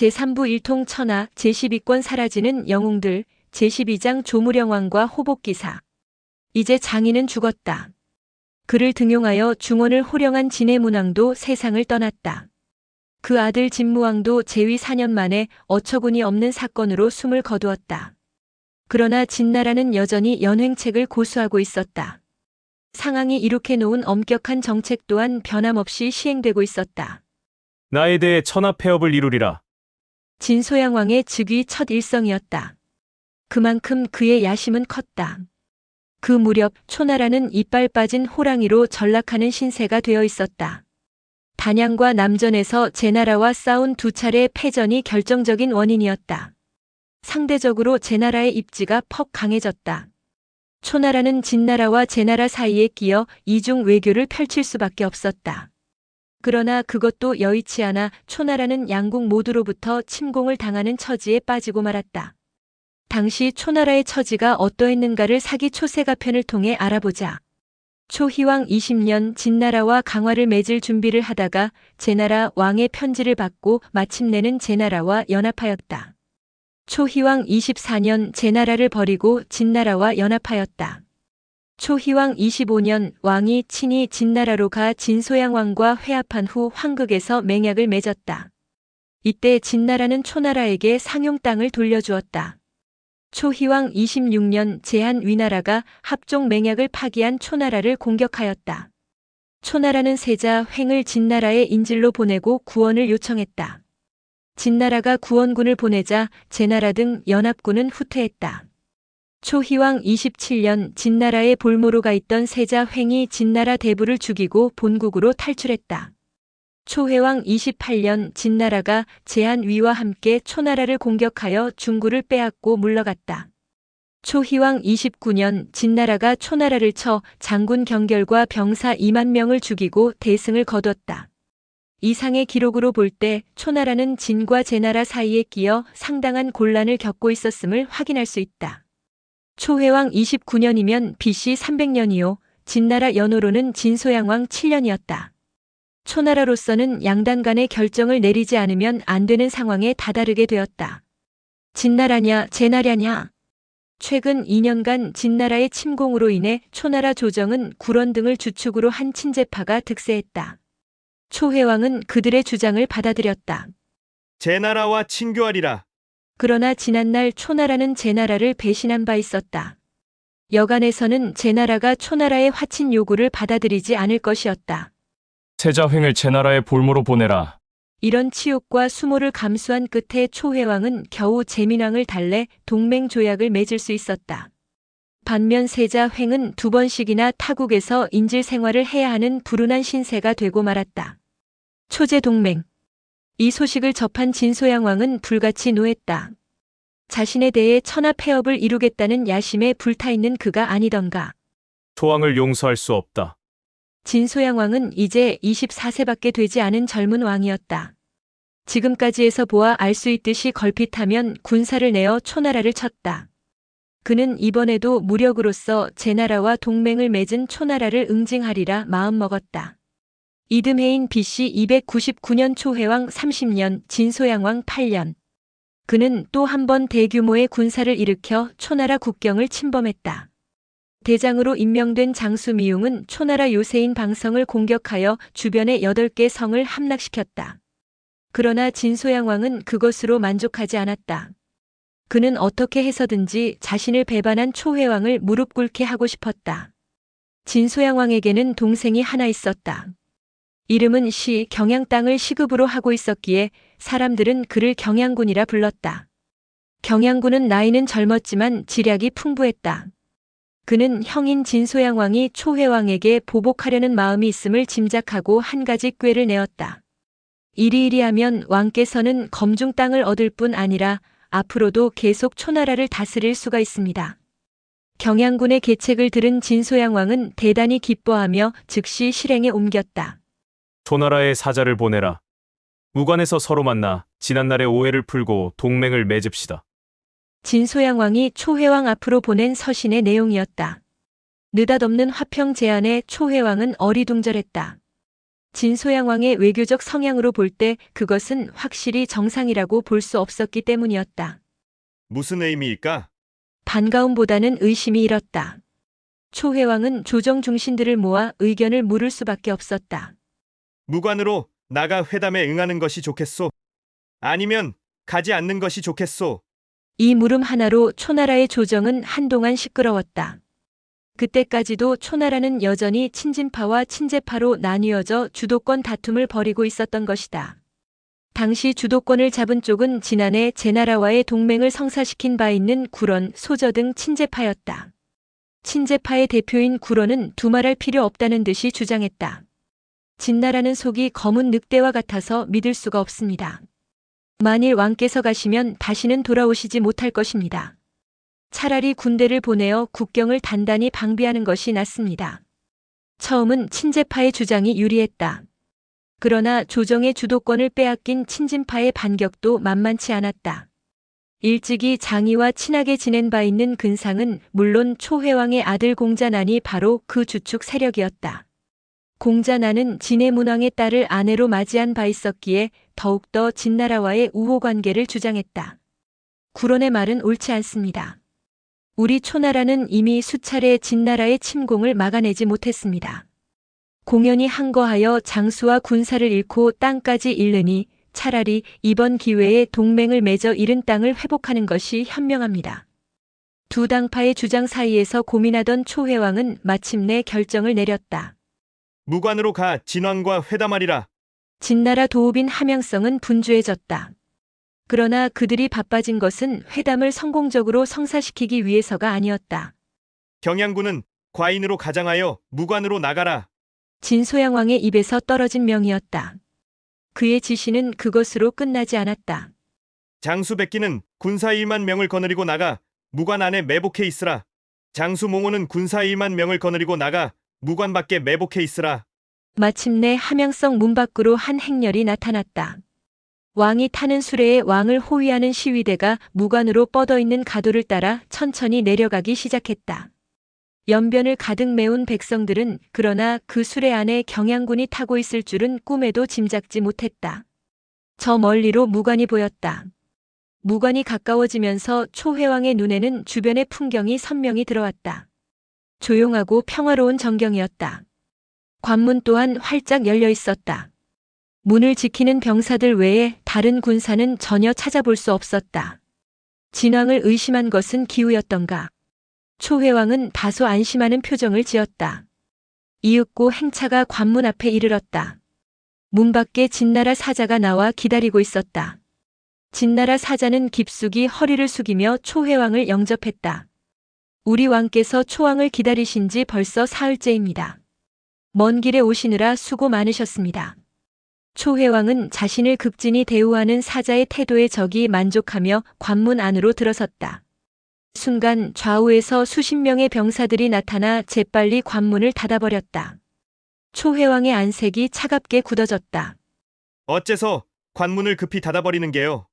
제3부 일통천하 제12권 사라지는 영웅들 제12장 조무령왕과 호복기사. 이제 장인은 죽었다. 그를 등용하여 중원을 호령한 진해문왕도 세상을 떠났다. 그 아들 진무왕도 재위 4년 만에 어처구니 없는 사건으로 숨을 거두었다. 그러나 진나라는 여전히 연횡책을 고수하고 있었다. 상황이 이룩해 놓은 엄격한 정책 또한 변함없이 시행되고 있었다. 나에 대해 천하 폐업을 이루리라. 진소양왕의 즉위 첫 일성이었다. 그만큼 그의 야심은 컸다. 그 무렵 초나라는 이빨 빠진 호랑이로 전락하는 신세가 되어 있었다. 단양과 남전에서 제나라와 싸운 두 차례 패전이 결정적인 원인이었다. 상대적으로 제나라의 입지가 퍽 강해졌다. 초나라는 진나라와 제나라 사이에 끼어 이중 외교를 펼칠 수밖에 없었다. 그러나 그것도 여의치 않아 초나라는 양국 모두로부터 침공을 당하는 처지에 빠지고 말았다. 당시 초나라의 처지가 어떠했는가를 사기 초세가편을 통해 알아보자. 초희왕 20년 진나라와 강화를 맺을 준비를 하다가 제나라 왕의 편지를 받고 마침내는 제나라와 연합하였다. 초희왕 24년 제나라를 버리고 진나라와 연합하였다. 초희왕 25년 왕이 친히 진나라로 가 진소양왕과 회합한 후 황극에서 맹약을 맺었다. 이때 진나라는 초나라에게 상용 땅을 돌려주었다. 초희왕 26년 제한 위나라가 합종 맹약을 파기한 초나라를 공격하였다. 초나라는 세자 횡을 진나라의 인질로 보내고 구원을 요청했다. 진나라가 구원군을 보내자 제나라 등 연합군은 후퇴했다. 초희왕 27년 진나라의 볼모로 가 있던 세자 횡이 진나라 대부를 죽이고 본국으로 탈출했다. 초회왕 28년 진나라가 제한위와 함께 초나라를 공격하여 중구를 빼앗고 물러갔다. 초희왕 29년 진나라가 초나라를 쳐 장군 경결과 병사 2만 명을 죽이고 대승을 거뒀다. 이상의 기록으로 볼 때 초나라는 진과 제나라 사이에 끼어 상당한 곤란을 겪고 있었음을 확인할 수 있다. 초회왕 29년이면 BC 300년이요. 진나라 연호로는 진소양왕 7년이었다. 초나라로서는 양당 간의 결정을 내리지 않으면 안 되는 상황에 다다르게 되었다. 진나라냐 제나라냐. 최근 2년간 진나라의 침공으로 인해 초나라 조정은 구런 등을 주축으로 한 친재파가 득세했다. 초회왕은 그들의 주장을 받아들였다. 제나라와 친교하리라. 그러나 지난날 초나라는 제나라를 배신한 바 있었다. 여간에서는 제나라가 초나라의 화친 요구를 받아들이지 않을 것이었다. 세자 횡을 제나라의 볼모로 보내라. 이런 치욕과 수모를 감수한 끝에 초회왕은 겨우 제민왕을 달래 동맹 조약을 맺을 수 있었다. 반면 세자 횡은 2번씩이나 타국에서 인질 생활을 해야 하는 불운한 신세가 되고 말았다. 초제 동맹. 이 소식을 접한 진소양왕은 불같이 노했다. 자신에 대해 천하 폐업을 이루겠다는 야심에 불타있는 그가 아니던가. 초왕을 용서할 수 없다. 진소양왕은 이제 24세밖에 되지 않은 젊은 왕이었다. 지금까지에서 보아 알 수 있듯이 걸핏하면 군사를 내어 초나라를 쳤다. 그는 이번에도 무력으로서 제나라와 동맹을 맺은 초나라를 응징하리라 마음먹었다. 이듬해인 BC 299년 초회왕 30년 진소양왕 8년. 그는 또 한 번 대규모의 군사를 일으켜 초나라 국경을 침범했다. 대장으로 임명된 장수미용은 초나라 요새인 방성을 공격하여 주변의 8개 성을 함락시켰다. 그러나 진소양왕은 그것으로 만족하지 않았다. 그는 어떻게 해서든지 자신을 배반한 초회왕을 무릎 꿇게 하고 싶었다. 진소양왕에게는 동생이 하나 있었다. 이름은 시 경양 땅을 시급으로 하고 있었기에 사람들은 그를 경양군이라 불렀다. 경양군은 나이는 젊었지만 지략이 풍부했다. 그는 형인 진소양왕이 초회왕에게 보복하려는 마음이 있음을 짐작하고 한 가지 꾀를 내었다. 이리이리하면 왕께서는 검중 땅을 얻을 뿐 아니라 앞으로도 계속 초나라를 다스릴 수가 있습니다. 경양군의 계책을 들은 진소양왕은 대단히 기뻐하며 즉시 실행에 옮겼다. 초나라의 사자를 보내라. 우관에서 서로 만나 지난날의 오해를 풀고 동맹을 맺읍시다. 진소양왕이 초회왕 앞으로 보낸 서신의 내용이었다. 느닷없는 화평 제안에 초회왕은 어리둥절했다. 진소양 왕의 외교적 성향으로 볼 때 그것은 확실히 정상이라고 볼 수 없었기 때문이었다. 무슨 의미일까? 반가움보다는 의심이 일었다. 초회왕은 조정 중신들을 모아 의견을 물을 수밖에 없었다. 무관으로 나가 회담에 응하는 것이 좋겠소? 아니면 가지 않는 것이 좋겠소? 이 물음 하나로 초나라의 조정은 한동안 시끄러웠다. 그때까지도 초나라는 여전히 친진파와 친재파로 나뉘어져 주도권 다툼을 벌이고 있었던 것이다. 당시 주도권을 잡은 쪽은 지난해 제나라와의 동맹을 성사시킨 바 있는 구런, 소저 등 친재파였다. 친재파의 대표인 구런은 두말할 필요 없다는 듯이 주장했다. 진나라는 속이 검은 늑대와 같아서 믿을 수가 없습니다. 만일 왕께서 가시면 다시는 돌아오시지 못할 것입니다. 차라리 군대를 보내어 국경을 단단히 방비하는 것이 낫습니다. 처음은 친재파의 주장이 유리했다. 그러나 조정의 주도권을 빼앗긴 친진파의 반격도 만만치 않았다. 일찍이 장이와 친하게 지낸 바 있는 근상은 물론 초회왕의 아들 공자난이 바로 그 주축 세력이었다. 공자난은 진해 문왕의 딸을 아내로 맞이한 바 있었기에 더욱더 진나라와의 우호 관계를 주장했다. 구론의 말은 옳지 않습니다. 우리 초나라는 이미 수차례 진나라의 침공을 막아내지 못했습니다. 공연히 항거하여 장수와 군사를 잃고 땅까지 잃으니 차라리 이번 기회에 동맹을 맺어 잃은 땅을 회복하는 것이 현명합니다. 두 당파의 주장 사이에서 고민하던 초회왕은 마침내 결정을 내렸다. 무관으로 가 진왕과 회담하리라. 진나라 도읍인 함양성은 분주해졌다. 그러나 그들이 바빠진 것은 회담을 성공적으로 성사시키기 위해서가 아니었다. 경양군은 과인으로 가장하여 무관으로 나가라. 진소양 왕의 입에서 떨어진 명이었다. 그의 지시는 그것으로 끝나지 않았다. 장수 백기는 군사 1만 명을 거느리고 나가 무관 안에 매복해 있으라. 장수 몽호는 군사 1만 명을 거느리고 나가 무관 밖에 매복해 있으라. 마침내 함양성 문 밖으로 한 행렬이 나타났다. 왕이 타는 수레에 왕을 호위하는 시위대가 무관으로 뻗어있는 가도를 따라 천천히 내려가기 시작했다. 연변을 가득 메운 백성들은 그러나 그 수레 안에 경양군이 타고 있을 줄은 꿈에도 짐작지 못했다. 저 멀리로 무관이 보였다. 무관이 가까워지면서 초회왕의 눈에는 주변의 풍경이 선명히 들어왔다. 조용하고 평화로운 전경이었다. 관문 또한 활짝 열려 있었다. 문을 지키는 병사들 외에 다른 군사는 전혀 찾아볼 수 없었다. 진왕을 의심한 것은 기우였던가. 초회왕은 다소 안심하는 표정을 지었다. 이윽고 행차가 관문 앞에 이르렀다. 문 밖에 진나라 사자가 나와 기다리고 있었다. 진나라 사자는 깊숙이 허리를 숙이며 초회왕을 영접했다. 우리 왕께서 초왕을 기다리신 지 벌써 사흘째입니다. 먼 길에 오시느라 수고 많으셨습니다. 초회왕은 자신을 극진히 대우하는 사자의 태도에 적이 만족하며 관문 안으로 들어섰다. 순간 좌우에서 수십 명의 병사들이 나타나 재빨리 관문을 닫아버렸다. 초회왕의 안색이 차갑게 굳어졌다. 어째서 관문을 급히 닫아버리는 게요?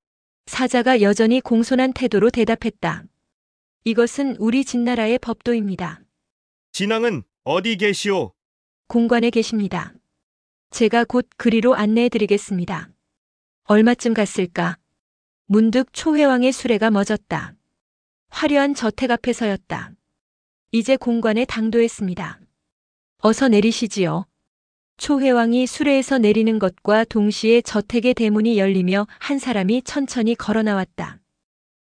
사자가 여전히 공손한 태도로 대답했다. 이것은 우리 진나라의 법도입니다. 진왕은 어디 계시오? 공관에 계십니다. 제가 곧 그리로 안내해 드리겠습니다. 얼마쯤 갔을까? 문득 초회왕의 수레가 멎었다. 화려한 저택 앞에 서였다. 이제 공관에 당도했습니다. 어서 내리시지요. 초회왕이 수레에서 내리는 것과 동시에 저택의 대문이 열리며 한 사람이 천천히 걸어 나왔다.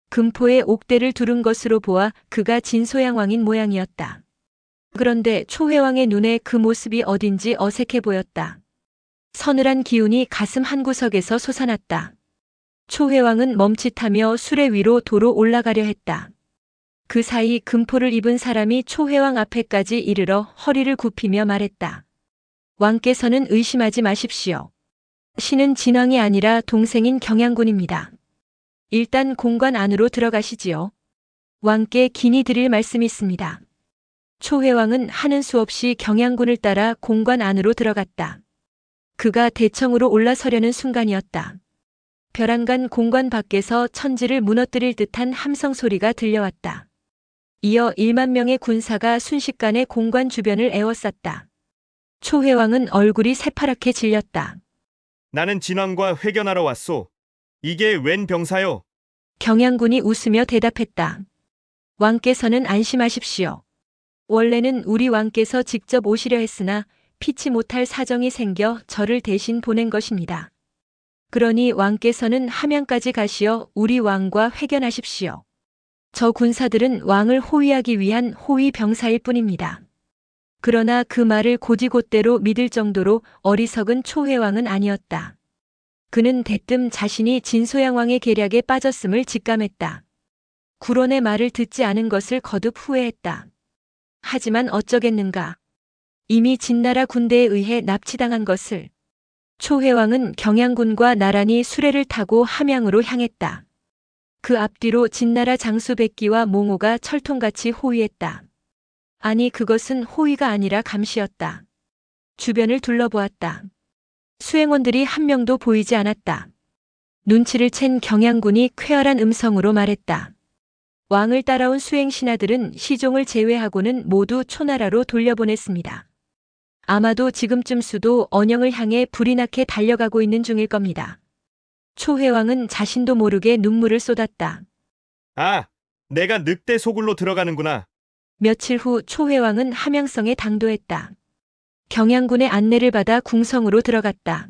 금포에 옥대를 두른 것으로 보아 그가 진소양 왕인 모양이었다. 그런데 초회왕의 눈에 그 모습이 어딘지 어색해 보였다. 서늘한 기운이 가슴 한구석에서 솟아났다. 초회왕은 멈칫하며 수레 위로 도로 올라가려 했다. 그 사이 금포를 입은 사람이 초회왕 앞에까지 이르러 허리를 굽히며 말했다. 왕께서는 의심하지 마십시오. 신은 진왕이 아니라 동생인 경양군입니다. 일단 공관 안으로 들어가시지요. 왕께 긴히 드릴 말씀이 있습니다. 초회왕은 하는 수 없이 경양군을 따라 공관 안으로 들어갔다. 그가 대청으로 올라서려는 순간이었다. 벼랑간 공관 밖에서 천지를 무너뜨릴 듯한 함성 소리가 들려왔다. 이어 1만 명의 군사가 순식간에 공관 주변을 에워쌌다. 초회왕은 얼굴이 새파랗게 질렸다. 나는 진왕과 회견하러 왔소. 이게 웬 병사요? 경양군이 웃으며 대답했다. 왕께서는 안심하십시오. 원래는 우리 왕께서 직접 오시려 했으나 피치 못할 사정이 생겨 저를 대신 보낸 것입니다. 그러니 왕께서는 함양까지 가시어 우리 왕과 회견하십시오. 저 군사들은 왕을 호위하기 위한 호위 병사일 뿐입니다. 그러나 그 말을 곧이곧대로 믿을 정도로 어리석은 초회왕은 아니었다. 그는 대뜸 자신이 진소양 왕의 계략에 빠졌음을 직감했다. 구론의 말을 듣지 않은 것을 거듭 후회했다. 하지만 어쩌겠는가. 이미 진나라 군대에 의해 납치당한 것을. 초회왕은 경양군과 나란히 수레를 타고 함양으로 향했다. 그 앞뒤로 진나라 장수 백기와 몽호가 철통같이 호위했다. 아니 그것은 호위가 아니라 감시였다. 주변을 둘러보았다. 수행원들이 한 명도 보이지 않았다. 눈치를 챈 경양군이 쾌활한 음성으로 말했다. 왕을 따라온 수행 신하들은 시종을 제외하고는 모두 초나라로 돌려보냈습니다. 아마도 지금쯤 수도 언영을 향해 불이 나게 달려가고 있는 중일 겁니다. 초회왕은 자신도 모르게 눈물을 쏟았다. 아, 내가 늑대 소굴로 들어가는구나. 며칠 후 초회왕은 함양성에 당도했다. 경양군의 안내를 받아 궁성으로 들어갔다.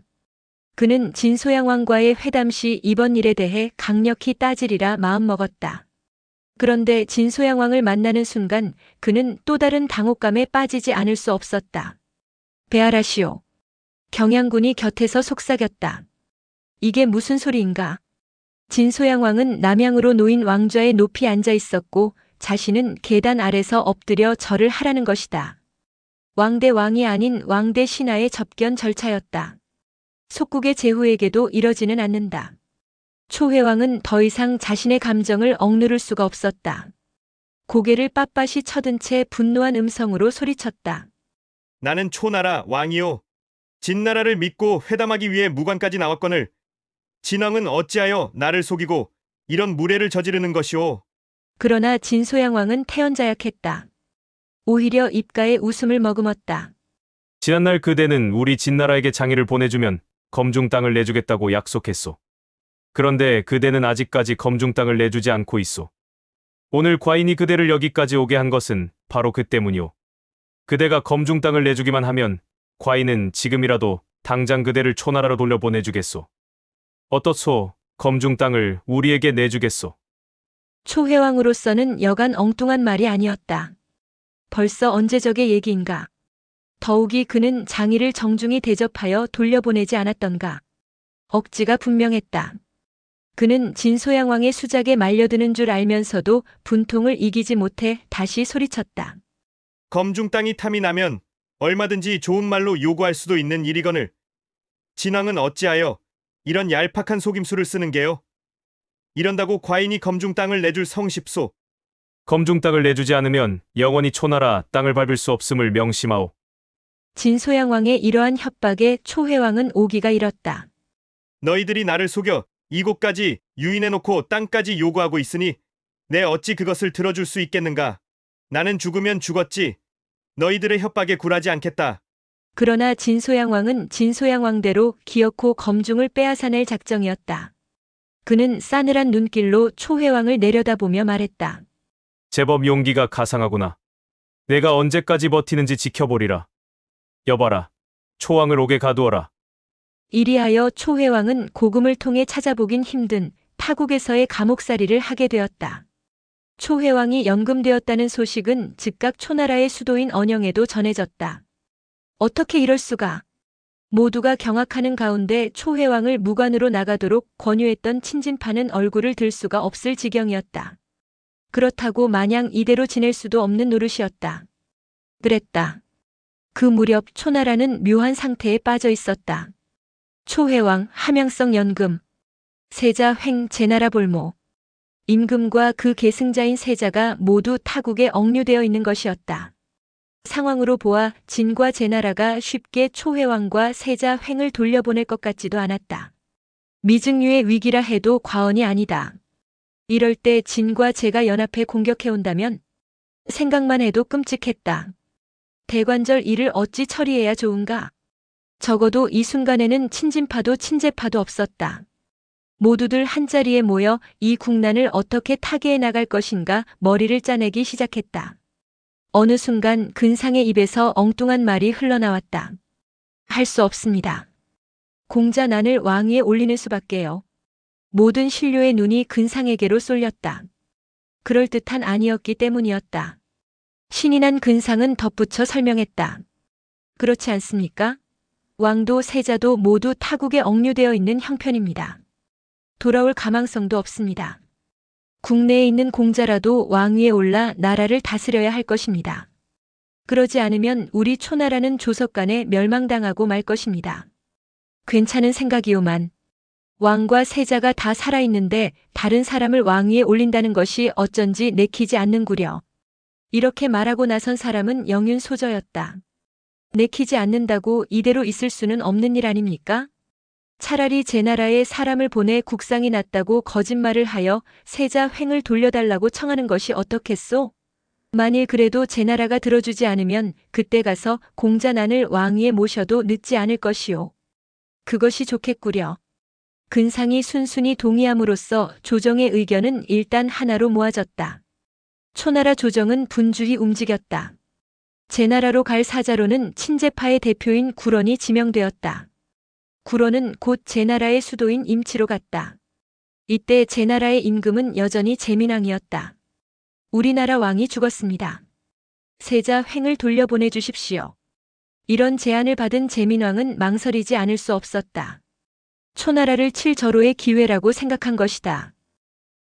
그는 진소양 왕과의 회담 시 이번 일에 대해 강력히 따지리라 마음먹었다. 그런데 진소양 왕을 만나는 순간 그는 또 다른 당혹감에 빠지지 않을 수 없었다. 배하라시오. 경양군이 곁에서 속삭였다. 이게 무슨 소리인가? 진소양 왕은 남양으로 놓인 왕좌에 높이 앉아 있었고 자신은 계단 아래서 엎드려 절을 하라는 것이다. 왕대 왕이 아닌 왕대 신하의 접견 절차였다. 속국의 제후에게도 이러지는 않는다. 초회왕은 더 이상 자신의 감정을 억누를 수가 없었다. 고개를 빳빳이 쳐든 채 분노한 음성으로 소리쳤다. 나는 초나라 왕이요. 진나라를 믿고 회담하기 위해 무관까지 나왔거늘 진왕은 어찌하여 나를 속이고 이런 무례를 저지르는 것이오. 그러나 진소양 왕은 태연자약했다. 오히려 입가에 웃음을 머금었다. 지난날 그대는 우리 진나라에게 장의를 보내주면 검중 땅을 내주겠다고 약속했소. 그런데 그대는 아직까지 검중 땅을 내주지 않고 있소. 오늘 과인이 그대를 여기까지 오게 한 것은 바로 그 때문이오. 그대가 검중 땅을 내주기만 하면 과인은 지금이라도 당장 그대를 초나라로 돌려보내주겠소. 어떻소? 검중 땅을 우리에게 내주겠소. 초회왕으로서는 여간 엉뚱한 말이 아니었다. 벌써 언제적의 얘기인가. 더욱이 그는 장의를 정중히 대접하여 돌려보내지 않았던가. 억지가 분명했다. 그는 진소양 왕의 수작에 말려드는 줄 알면서도 분통을 이기지 못해 다시 소리쳤다. 검중 땅이 탐이 나면 얼마든지 좋은 말로 요구할 수도 있는 일이거늘 진왕은 어찌하여 이런 얄팍한 속임수를 쓰는 게요? 이런다고 과인이 검중 땅을 내줄 성십소. 검중 땅을 내주지 않으면 영원히 초나라 땅을 밟을 수 없음을 명심하오. 진소양 왕의 이러한 협박에 초회왕은 오기가 일었다. 너희들이 나를 속여 이곳까지 유인해놓고 땅까지 요구하고 있으니 내 어찌 그것을 들어줄 수 있겠는가. 나는 죽으면 죽었지 너희들의 협박에 굴하지 않겠다. 그러나 진소양 왕은 진소양 왕대로 기어코 검중을 빼앗아낼 작정이었다. 그는 싸늘한 눈길로 초회왕을 내려다보며 말했다. 제법 용기가 가상하구나. 내가 언제까지 버티는지 지켜보리라. 여봐라. 초왕을 옥에 가두어라. 이리하여 초회왕은 고금을 통해 찾아보긴 힘든 타국에서의 감옥살이를 하게 되었다. 초회왕이 연금되었다는 소식은 즉각 초나라의 수도인 언영에도 전해졌다. 어떻게 이럴 수가. 모두가 경악하는 가운데 초회왕을 무관으로 나가도록 권유했던 친진파는 얼굴을 들 수가 없을 지경이었다. 그렇다고 마냥 이대로 지낼 수도 없는 노릇이었다. 그랬다. 그 무렵 초나라는 묘한 상태에 빠져 있었다. 초회왕, 함양성 연금, 세자 횡 제나라 볼모, 임금과 그 계승자인 세자가 모두 타국에 억류되어 있는 것이었다. 상황으로 보아 진과 제나라가 쉽게 초회왕과 세자 횡을 돌려보낼 것 같지도 않았다. 미증유의 위기라 해도 과언이 아니다. 이럴 때 진과 제가 연합해 공격해온다면 생각만 해도 끔찍했다. 대관절 일을 어찌 처리해야 좋은가? 적어도 이 순간에는 친진파도 친재파도 없었다. 모두들 한자리에 모여 이 국난을 어떻게 타개해 나갈 것인가 머리를 짜내기 시작했다. 어느 순간 근상의 입에서 엉뚱한 말이 흘러나왔다. 할 수 없습니다. 공자난을 왕위에 올리는 수밖에요. 모든 신료의 눈이 근상에게로 쏠렸다. 그럴듯한 아니었기 때문이었다. 신이 난 근상은 덧붙여 설명했다. 그렇지 않습니까? 왕도 세자도 모두 타국에 억류되어 있는 형편입니다. 돌아올 가망성도 없습니다. 국내에 있는 공자라도 왕위에 올라 나라를 다스려야 할 것입니다. 그러지 않으면 우리 초나라는 조석간에 멸망당하고 말 것입니다. 괜찮은 생각이오만 왕과 세자가 다 살아있는데 다른 사람을 왕위에 올린다는 것이 어쩐지 내키지 않는구려. 이렇게 말하고 나선 사람은 영윤소저였다. 내키지 않는다고 이대로 있을 수는 없는 일 아닙니까? 차라리 제 나라에 사람을 보내 국상이 났다고 거짓말을 하여 세자 횡을 돌려달라고 청하는 것이 어떻겠소? 만일 그래도 제 나라가 들어주지 않으면 그때 가서 공자난을 왕위에 모셔도 늦지 않을 것이오. 그것이 좋겠구려. 근상이 순순히 동의함으로써 조정의 의견은 일단 하나로 모아졌다. 초나라 조정은 분주히 움직였다. 제나라로 갈 사자로는 친재파의 대표인 구런이 지명되었다. 구런은 곧 제나라의 수도인 임치로 갔다. 이때 제나라의 임금은 여전히 제민왕이었다. 우리나라 왕이 죽었습니다. 세자 횡을 돌려보내 주십시오. 이런 제안을 받은 제민왕은 망설이지 않을 수 없었다. 초나라를 칠 절호의 기회라고 생각한 것이다.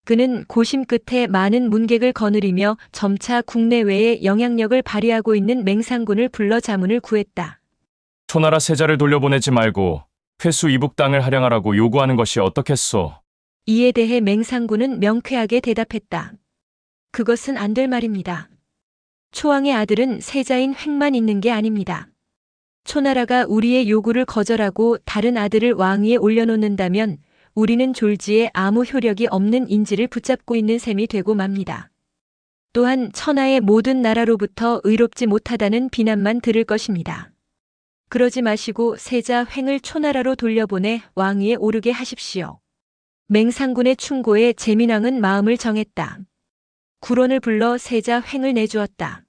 그는 고심 끝에 많은 문객을 거느리며 점차 국내외에 영향력을 발휘하고 있는 맹상군을 불러 자문을 구했다. 초나라 세자를 돌려보내지 말고 회수 이북 땅을 할양하라고 요구하는 것이 어떻겠소? 이에 대해 맹상군은 명쾌하게 대답했다. 그것은 안 될 말입니다. 초왕의 아들은 세자인 횡만 있는 게 아닙니다. 초나라가 우리의 요구를 거절하고 다른 아들을 왕위에 올려놓는다면 우리는 졸지에 아무 효력이 없는 인지를 붙잡고 있는 셈이 되고 맙니다. 또한 천하의 모든 나라로부터 의롭지 못하다는 비난만 들을 것입니다. 그러지 마시고 세자 횡을 초나라로 돌려보내 왕위에 오르게 하십시오. 맹상군의 충고에 제민왕은 마음을 정했다. 구론을 불러 세자 횡을 내주었다.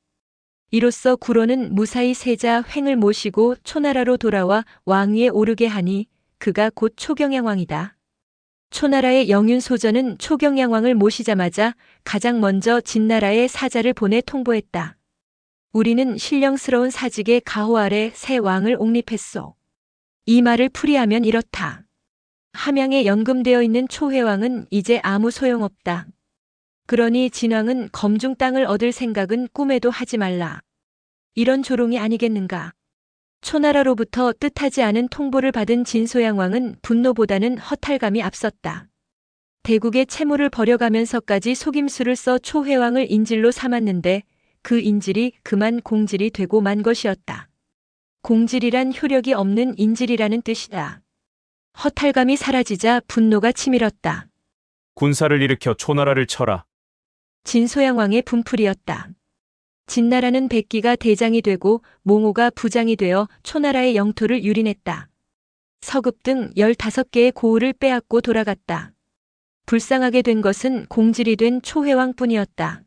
이로써 구론은 무사히 세자 횡을 모시고 초나라로 돌아와 왕위에 오르게 하니 그가 곧 초경양왕이다. 초나라의 영윤소저는 초경양왕을 모시자마자 가장 먼저 진나라에 사자를 보내 통보했다. 우리는 신령스러운 사직의 가호 아래 새 왕을 옹립했소. 이 말을 풀이하면 이렇다. 함양에 연금되어 있는 초회왕은 이제 아무 소용없다. 그러니 진왕은 검중 땅을 얻을 생각은 꿈에도 하지 말라. 이런 조롱이 아니겠는가. 초나라로부터 뜻하지 않은 통보를 받은 진소양왕은 분노보다는 허탈감이 앞섰다. 대국의 채무를 벌여가면서까지 속임수를 써 초회왕을 인질로 삼았는데 그 인질이 그만 공질이 되고 만 것이었다. 공질이란 효력이 없는 인질이라는 뜻이다. 허탈감이 사라지자 분노가 치밀었다. 군사를 일으켜 초나라를 쳐라. 진소양왕의 분풀이었다. 진나라는 백기가 대장이 되고 몽호가 부장이 되어 초나라의 영토를 유린했다. 서급 등 15개의 고을을 빼앗고 돌아갔다. 불쌍하게 된 것은 공질이 된 초회왕뿐이었다.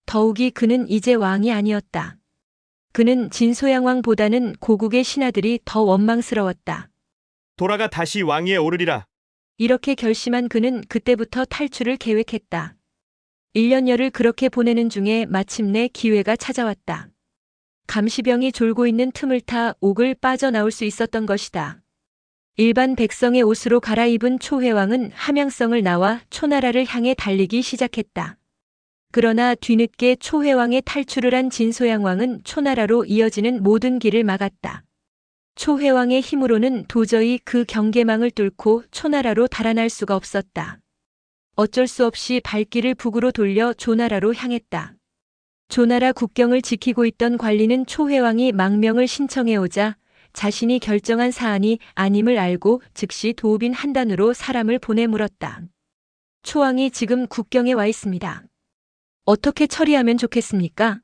더욱이 그는 이제 왕이 아니었다. 그는 진소양왕보다는 고국의 신하들이 더 원망스러웠다. 돌아가 다시 왕위에 오르리라. 이렇게 결심한 그는 그때부터 탈출을 계획했다. 1년여를 그렇게 보내는 중에 마침내 기회가 찾아왔다. 감시병이 졸고 있는 틈을 타 옥을 빠져나올 수 있었던 것이다. 일반 백성의 옷으로 갈아입은 초회왕은 함양성을 나와 초나라를 향해 달리기 시작했다. 그러나 뒤늦게 초회왕의 탈출을 한 진소양왕은 초나라로 이어지는 모든 길을 막았다. 초회왕의 힘으로는 도저히 그 경계망을 뚫고 초나라로 달아날 수가 없었다. 어쩔 수 없이 발길을 북으로 돌려 조나라로 향했다. 조나라 국경을 지키고 있던 관리는 초회왕이 망명을 신청해오자 자신이 결정한 사안이 아님을 알고 즉시 도읍인 한단으로 사람을 보내 물었다. 초왕이 지금 국경에 와 있습니다. 어떻게 처리하면 좋겠습니까?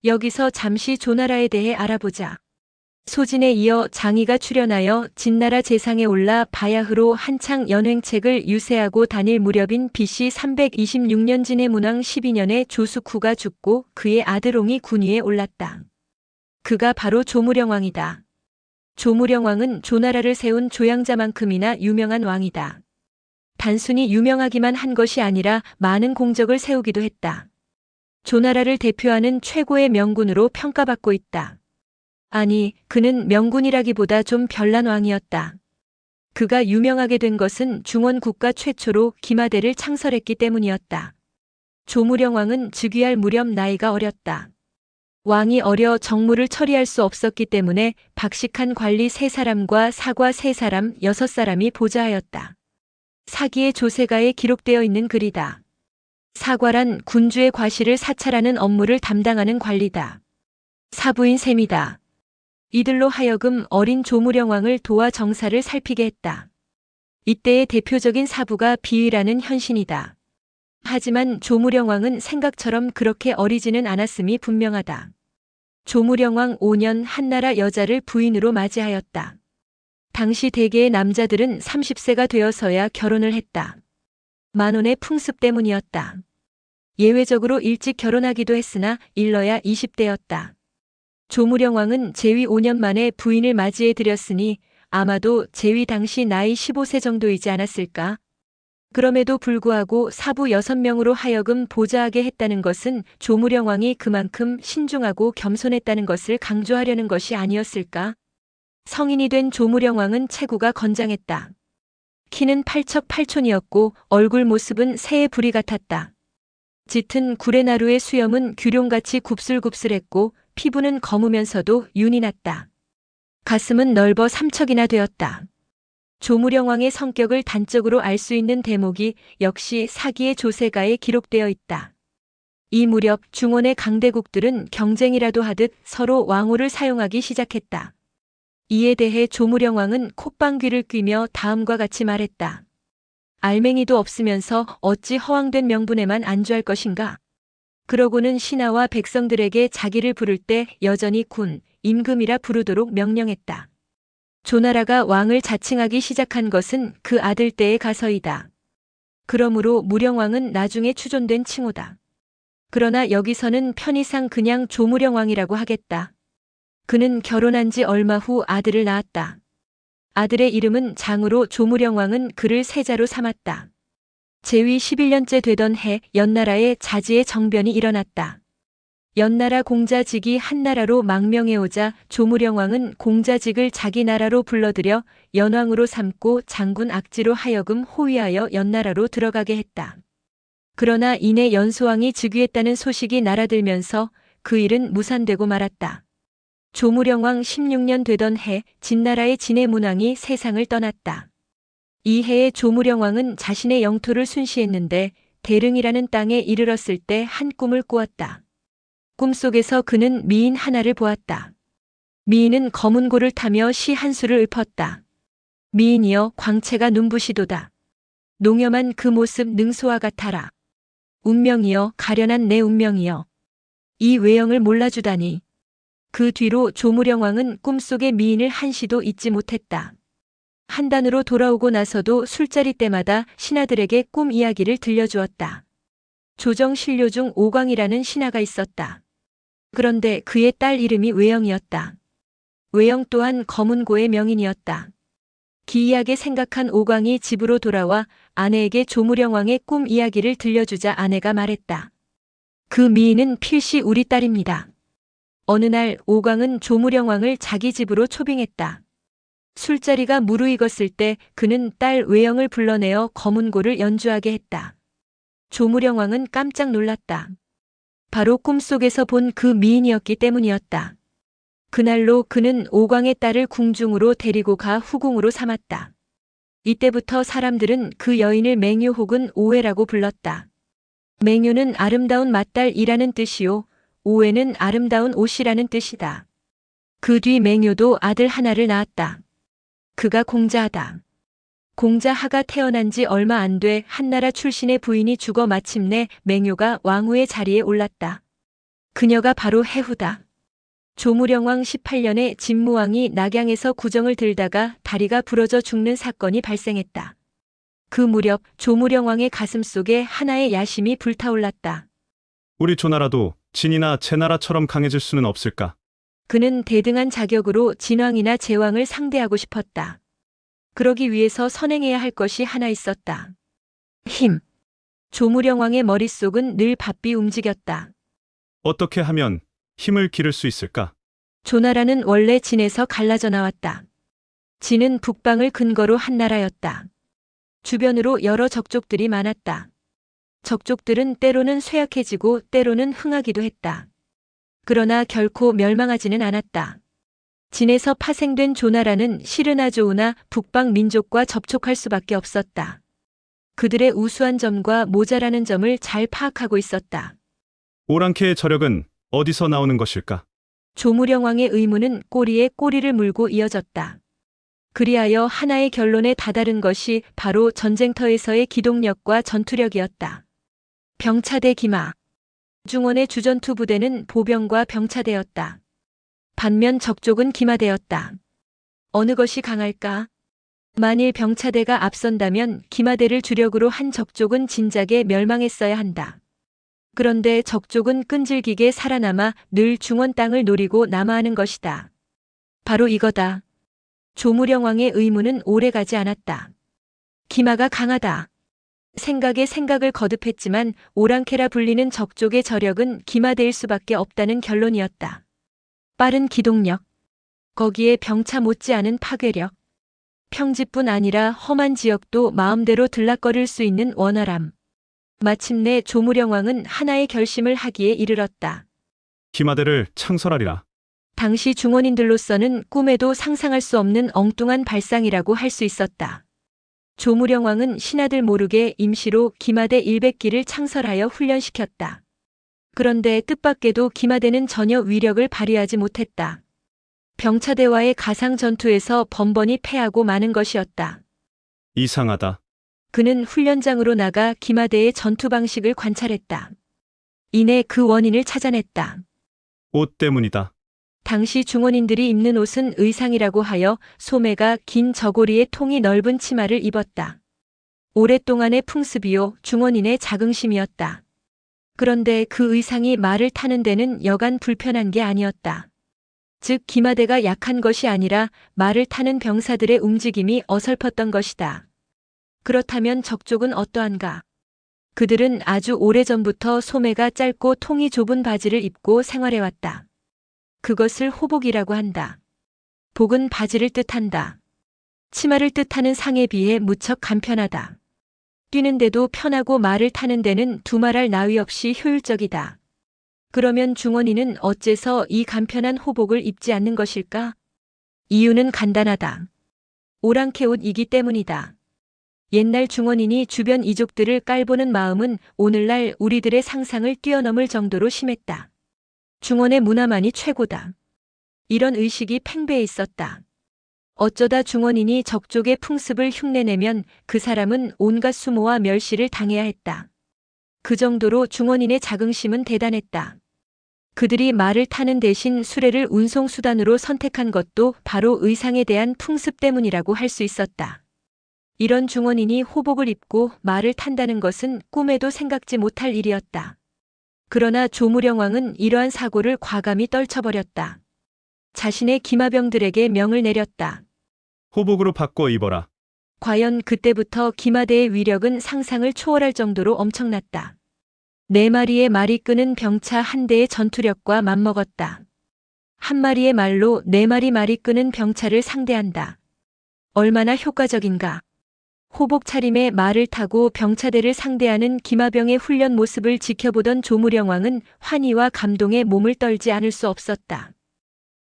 여기서 잠시 조나라에 대해 알아보자. 소진에 이어 장이가 출연하여 진나라 재상에 올라 바야흐로 한창 연횡책을 유세하고 다닐 무렵인 BC 326년 진해 문왕 12년에 조숙후가 죽고 그의 아들 옹이 군위에 올랐다. 그가 바로 조무령왕이다. 조무령왕은 조나라를 세운 조양자만큼이나 유명한 왕이다. 단순히 유명하기만 한 것이 아니라 많은 공적을 세우기도 했다. 조나라를 대표하는 최고의 명군으로 평가받고 있다. 아니, 그는 명군이라기보다 좀 별난 왕이었다. 그가 유명하게 된 것은 중원 국가 최초로 기마대를 창설했기 때문이었다. 조무령 왕은 즉위할 무렵 나이가 어렸다. 왕이 어려 정무를 처리할 수 없었기 때문에 박식한 관리 3사람과 사과 3사람, 6사람이 보좌하였다. 사기의 조세가에 기록되어 있는 글이다. 사과란 군주의 과실을 사찰하는 업무를 담당하는 관리다. 사부인 셈이다. 이들로 하여금 어린 조무령 왕을 도와 정사를 살피게 했다. 이때의 대표적인 사부가 비위라는 현신이다. 하지만 조무령 왕은 생각처럼 그렇게 어리지는 않았음이 분명하다. 조무령 왕 5년 한나라 여자를 부인으로 맞이하였다. 당시 대개의 남자들은 30세가 되어서야 결혼을 했다. 만원의 풍습 때문이었다. 예외적으로 일찍 결혼하기도 했으나 일러야 20대였다. 조무령 왕은 재위 5년 만에 부인을 맞이해 드렸으니 아마도 재위 당시 나이 15세 정도이지 않았을까? 그럼에도 불구하고 사부 6명으로 하여금 보좌하게 했다는 것은 조무령 왕이 그만큼 신중하고 겸손했다는 것을 강조하려는 것이 아니었을까? 성인이 된 조무령 왕은 체구가 건장했다. 키는 팔척팔촌이었고 얼굴 모습은 새의 부리 같았다. 짙은 구레나루의 수염은 규룡같이 굽슬굽슬했고 피부는 검으면서도 윤이 났다. 가슴은 넓어 3척이나 되었다. 조무령 왕의 성격을 단적으로 알 수 있는 대목이 역시 사기의 조세가에 기록되어 있다. 이 무렵 중원의 강대국들은 경쟁이라도 하듯 서로 왕호를 사용하기 시작했다. 이에 대해 조무령 왕은 콧방귀를 뀌며 다음과 같이 말했다. 알맹이도 없으면서 어찌 허황된 명분에만 안주할 것인가? 그러고는 신하와 백성들에게 자기를 부를 때 여전히 군, 임금이라 부르도록 명령했다. 조나라가 왕을 자칭하기 시작한 것은 그 아들 때에 가서이다. 그러므로 무령왕은 나중에 추존된 칭호다. 그러나 여기서는 편의상 그냥 조무령왕이라고 하겠다. 그는 결혼한 지 얼마 후 아들을 낳았다. 아들의 이름은 장으로 조무령왕은 그를 세자로 삼았다. 재위 11년째 되던 해 연나라에 자지의 정변이 일어났다. 연나라 공자직이 한나라로 망명해오자 조무령왕은 공자직을 자기 나라로 불러들여 연왕으로 삼고 장군 악지로 하여금 호위하여 연나라로 들어가게 했다. 그러나 이내 연소왕이 즉위했다는 소식이 날아들면서 그 일은 무산되고 말았다. 조무령왕 16년 되던 해 진나라의 진해문왕이 세상을 떠났다. 이 해에 조무령왕은 자신의 영토를 순시했는데 대릉이라는 땅에 이르렀을 때 한 꿈을 꾸었다. 꿈속에서 그는 미인 하나를 보았다. 미인은 검은 고를 타며 시 한 수를 읊었다. 미인이여 광채가 눈부시도다. 농염한 그 모습 능소와 같아라. 운명이여 가련한 내 운명이여. 이 외형을 몰라주다니. 그 뒤로 조무령왕은 꿈속의 미인을 한시도 잊지 못했다. 한단으로 돌아오고 나서도 술자리 때마다 신하들에게 꿈 이야기를 들려주었다. 조정신료 중 오광이라는 신하가 있었다. 그런데 그의 딸 이름이 외영이었다. 외영 또한 검은고의 명인이었다. 기이하게 생각한 오광이 집으로 돌아와 아내에게 조무령왕의 꿈 이야기를 들려주자 아내가 말했다. 그 미인은 필시 우리 딸입니다. 어느 날 오광은 조무령왕을 자기 집으로 초빙했다. 술자리가 무르익었을 때 그는 딸 외영을 불러내어 검은고를 연주하게 했다. 조무령왕은 깜짝 놀랐다. 바로 꿈속에서 본 그 미인이었기 때문이었다. 그날로 그는 오광의 딸을 궁중으로 데리고 가 후궁으로 삼았다. 이때부터 사람들은 그 여인을 맹요 혹은 오외라고 불렀다. 맹요는 아름다운 맏딸이라는 뜻이요, 오외는 아름다운 옷이라는 뜻이다. 그 뒤 맹요도 아들 하나를 낳았다. 그가 공자하다. 공자하가 태어난 지 얼마 안 돼 한나라 출신의 부인이 죽어 마침내 맹요가 왕후의 자리에 올랐다. 그녀가 바로 해후다. 조무령왕 18년에 진무왕이 낙양에서 구정을 들다가 다리가 부러져 죽는 사건이 발생했다. 그 무렵 조무령왕의 가슴속에 하나의 야심이 불타올랐다. 우리 조나라도 진이나 제나라처럼 강해질 수는 없을까? 그는 대등한 자격으로 진왕이나 제왕을 상대하고 싶었다. 그러기 위해서 선행해야 할 것이 하나 있었다. 힘. 조무령왕의 머릿속은 늘 바삐 움직였다. 어떻게 하면 힘을 기를 수 있을까? 조나라는 원래 진에서 갈라져 나왔다. 진은 북방을 근거로 한 나라였다. 주변으로 여러 적족들이 많았다. 적족들은 때로는 쇠약해지고 때로는 흥하기도 했다. 그러나 결코 멸망하지는 않았다. 진에서 파생된 조나라는 시르나조우나 북방 민족과 접촉할 수밖에 없었다. 그들의 우수한 점과 모자라는 점을 잘 파악하고 있었다. 오랑캐의 저력은 어디서 나오는 것일까? 조무령왕의 의문은 꼬리에 꼬리를 물고 이어졌다. 그리하여 하나의 결론에 다다른 것이 바로 전쟁터에서의 기동력과 전투력이었다. 병차대 기마. 중원의 주전투 부대는 보병과 병차대였다. 반면 적족은 기마대였다. 어느 것이 강할까? 만일 병차대가 앞선다면 기마대를 주력으로 한 적족은 진작에 멸망했어야 한다. 그런데 적족은 끈질기게 살아남아 늘 중원 땅을 노리고 남아하는 것이다. 바로 이거다. 조무령왕의 의문은 오래가지 않았다. 기마가 강하다. 생각에 생각을 거듭했지만 오랑캐라 불리는 적족의 저력은 기마대일 수밖에 없다는 결론이었다. 빠른 기동력. 거기에 병차 못지않은 파괴력. 평지뿐 아니라 험한 지역도 마음대로 들락거릴 수 있는 원활함. 마침내 조무령왕은 하나의 결심을 하기에 이르렀다. 기마대를 창설하리라. 당시 중원인들로서는 꿈에도 상상할 수 없는 엉뚱한 발상이라고 할 수 있었다. 조무령왕은 신하들 모르게 임시로 기마대 100기를 창설하여 훈련시켰다. 그런데 뜻밖에도 기마대는 전혀 위력을 발휘하지 못했다. 병차대와의 가상 전투에서 번번이 패하고 마는 것이었다. 이상하다. 그는 훈련장으로 나가 기마대의 전투 방식을 관찰했다. 이내 그 원인을 찾아냈다. 옷 때문이다. 당시 중원인들이 입는 옷은 의상이라고 하여 소매가 긴 저고리에 통이 넓은 치마를 입었다. 오랫동안의 풍습이요 중원인의 자긍심이었다. 그런데 그 의상이 말을 타는 데는 여간 불편한 게 아니었다. 즉 기마대가 약한 것이 아니라 말을 타는 병사들의 움직임이 어설펐던 것이다. 그렇다면 적족은 어떠한가? 그들은 아주 오래전부터 소매가 짧고 통이 좁은 바지를 입고 생활해왔다. 그것을 호복이라고 한다. 복은 바지를 뜻한다. 치마를 뜻하는 상에 비해 무척 간편하다. 뛰는데도 편하고 말을 타는 데는 두말할 나위 없이 효율적이다. 그러면 중원인은 어째서 이 간편한 호복을 입지 않는 것일까? 이유는 간단하다. 오랑캐 옷이기 때문이다. 옛날 중원인이 주변 이족들을 깔보는 마음은 오늘날 우리들의 상상을 뛰어넘을 정도로 심했다. 중원의 문화만이 최고다. 이런 의식이 팽배해 있었다. 어쩌다 중원인이 적족의 풍습을 흉내내면 그 사람은 온갖 수모와 멸시를 당해야 했다. 그 정도로 중원인의 자긍심은 대단했다. 그들이 말을 타는 대신 수레를 운송수단으로 선택한 것도 바로 의상에 대한 풍습 때문이라고 할 수 있었다. 이런 중원인이 호복을 입고 말을 탄다는 것은 꿈에도 생각지 못할 일이었다. 그러나 조무령왕은 이러한 사고를 과감히 떨쳐버렸다. 자신의 기마병들에게 명을 내렸다. 호복으로 바꿔 입어라. 과연 그때부터 기마대의 위력은 상상을 초월할 정도로 엄청났다. 4마리의 말이 끄는 병차 한 대의 전투력과 맞먹었다. 한 마리의 말로 4마리 말이 끄는 병차를 상대한다. 얼마나 효과적인가. 호복 차림의 말을 타고 병차대를 상대하는 기마병의 훈련 모습을 지켜보던 조무령왕은 환희와 감동에 몸을 떨지 않을 수 없었다.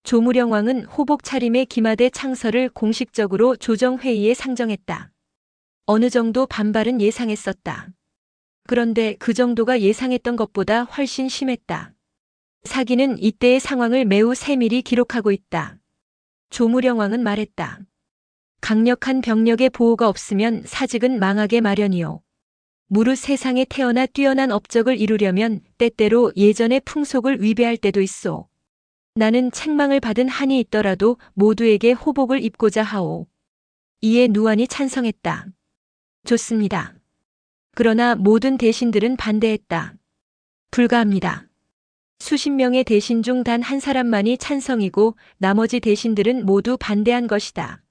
조무령왕은 호복 차림의 기마대 창설을 공식적으로 조정회의에 상정했다. 어느 정도 반발은 예상했었다. 그런데 그 정도가 예상했던 것보다 훨씬 심했다. 사기는 이때의 상황을 매우 세밀히 기록하고 있다. 조무령왕은 말했다. 강력한 병력의 보호가 없으면 사직은 망하게 마련이요. 무릇 세상에 태어나 뛰어난 업적을 이루려면 때때로 예전의 풍속을 위배할 때도 있소. 나는 책망을 받은 한이 있더라도 모두에게 호복을 입고자 하오. 이에 누안이 찬성했다. 좋습니다. 그러나 모든 대신들은 반대했다. 불가합니다. 수십 명의 대신 중 단 한 사람만이 찬성이고 나머지 대신들은 모두 반대한 것이다.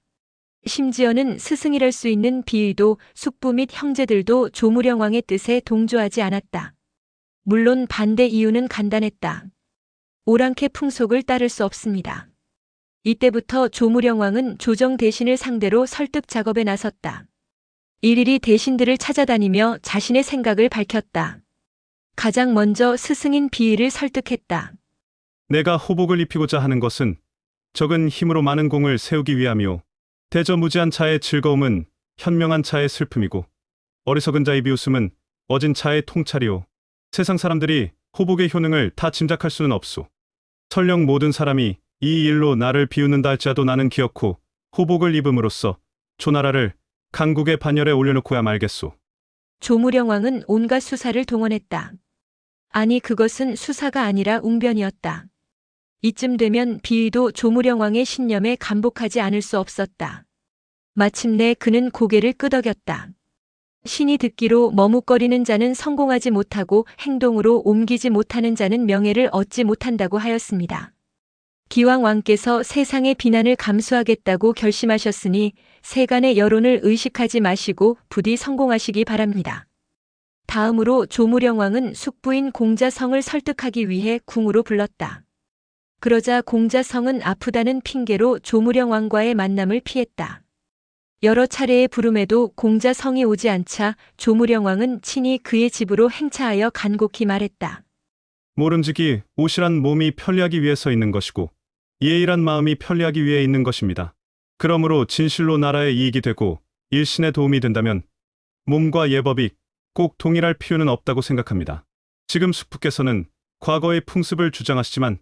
심지어는 스승이랄 수 있는 비의도 숙부 및 형제들도 조무령 왕의 뜻에 동조하지 않았다. 물론 반대 이유는 간단했다. 오랑캐 풍속을 따를 수 없습니다. 이때부터 조무령 왕은 조정 대신을 상대로 설득 작업에 나섰다. 일일이 대신들을 찾아다니며 자신의 생각을 밝혔다. 가장 먼저 스승인 비의를 설득했다. 내가 호복을 입히고자 하는 것은 적은 힘으로 많은 공을 세우기 위함이오. 대저무지한 자의 즐거움은 현명한 자의 슬픔이고 어리석은 자의 비웃음은 어진 자의 통찰이오. 세상 사람들이 호복의 효능을 다 짐작할 수는 없소. 설령 모든 사람이 이 일로 나를 비웃는다 할지라도 나는 기어코 호복을 입음으로써 조나라를 강국의 반열에 올려놓고야 말겠소. 조무령 왕은 온갖 수사를 동원했다. 아니 그것은 수사가 아니라 웅변이었다. 이쯤 되면 비의도 조무령 왕의 신념에 감복하지 않을 수 없었다. 마침내 그는 고개를 끄덕였다. 신이 듣기로 머뭇거리는 자는 성공하지 못하고 행동으로 옮기지 못하는 자는 명예를 얻지 못한다고 하였습니다. 기왕 왕께서 세상의 비난을 감수하겠다고 결심하셨으니 세간의 여론을 의식하지 마시고 부디 성공하시기 바랍니다. 다음으로 조무령 왕은 숙부인 공자성을 설득하기 위해 궁으로 불렀다. 그러자 공자성은 아프다는 핑계로 조무령 왕과의 만남을 피했다. 여러 차례의 부름에도 공자성이 오지 않자 조무령 왕은 친히 그의 집으로 행차하여 간곡히 말했다. 모름지기 옷이란 몸이 편리하기 위해서 있는 것이고 예의란 마음이 편리하기 위해 있는 것입니다. 그러므로 진실로 나라에 이익이 되고 일신에 도움이 된다면 몸과 예법이 꼭 동일할 필요는 없다고 생각합니다. 지금 숙부께서는 과거의 풍습을 주장하시지만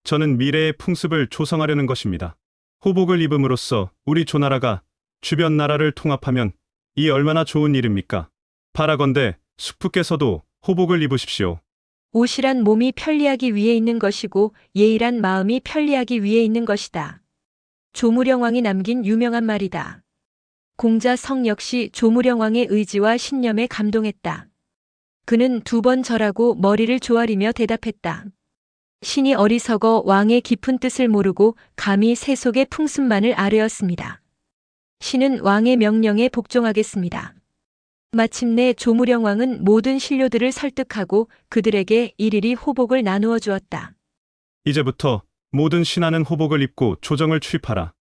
저는 미래의 풍습을 조성하려는 것입니다. 호복을 입음으로써 우리 조나라가 주변 나라를 통합하면 이 얼마나 좋은 일입니까? 바라건대 숙부께서도 호복을 입으십시오. 옷이란 몸이 편리하기 위해 있는 것이고 예의란 마음이 편리하기 위해 있는 것이다. 조무령 왕이 남긴 유명한 말이다. 공자성 역시 조무령 왕의 의지와 신념에 감동했다. 그는 2번 절하고 머리를 조아리며 대답했다. 신이 어리석어 왕의 깊은 뜻을 모르고 감히 세속의 풍습만을 아뢰었습니다. 신은 왕의 명령에 복종하겠습니다. 마침내 조무령 왕은 모든 신료들을 설득하고 그들에게 일일이 호복을 나누어 주었다. 이제부터 모든 신하는 호복을 입고 조정을 출입하라.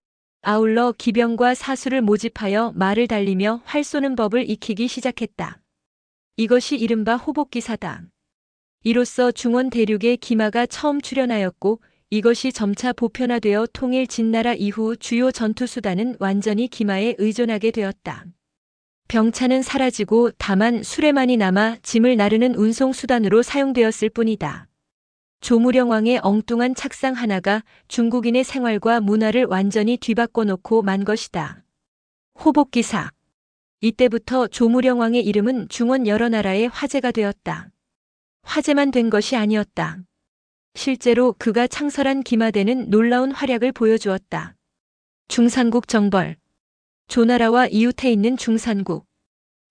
아울러 기병과 사수를 모집하여 말을 달리며 활 쏘는 법을 익히기 시작했다. 이것이 이른바 호복기사다. 이로써 중원 대륙에 기마가 처음 출현하였고 이것이 점차 보편화되어 통일 진나라 이후 주요 전투수단은 완전히 기마에 의존하게 되었다. 병차는 사라지고 다만 수레만이 남아 짐을 나르는 운송수단으로 사용되었을 뿐이다. 조무령 왕의 엉뚱한 착상 하나가 중국인의 생활과 문화를 완전히 뒤바꿔 놓고 만 것이다. 호복기사. 이때부터 조무령 왕의 이름은 중원 여러 나라의 화제가 되었다. 화제만 된 것이 아니었다. 실제로 그가 창설한 기마대는 놀라운 활약을 보여주었다. 중산국 정벌. 조나라와 이웃해 있는 중산국.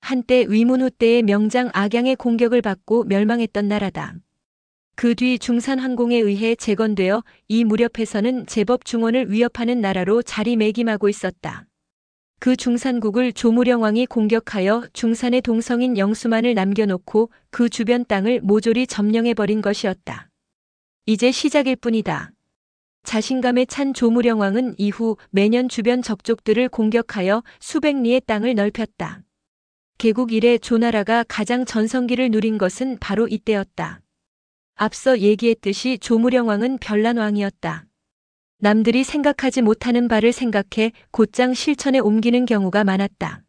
한때 위문후 때의 명장 악양의 공격을 받고 멸망했던 나라다. 그 뒤 중산환공에 의해 재건되어 이 무렵에서는 제법 중원을 위협하는 나라로 자리매김하고 있었다. 그 중산국을 조무령 왕이 공격하여 중산의 동성인 영수만을 남겨놓고 그 주변 땅을 모조리 점령해버린 것이었다. 이제 시작일 뿐이다. 자신감에 찬 조무령 왕은 이후 매년 주변 적족들을 공격하여 수백 리의 땅을 넓혔다. 개국 이래 조나라가 가장 전성기를 누린 것은 바로 이때였다. 앞서 얘기했듯이 조무령 왕은 별난 왕이었다. 남들이 생각하지 못하는 바를 생각해 곧장 실천에 옮기는 경우가 많았다.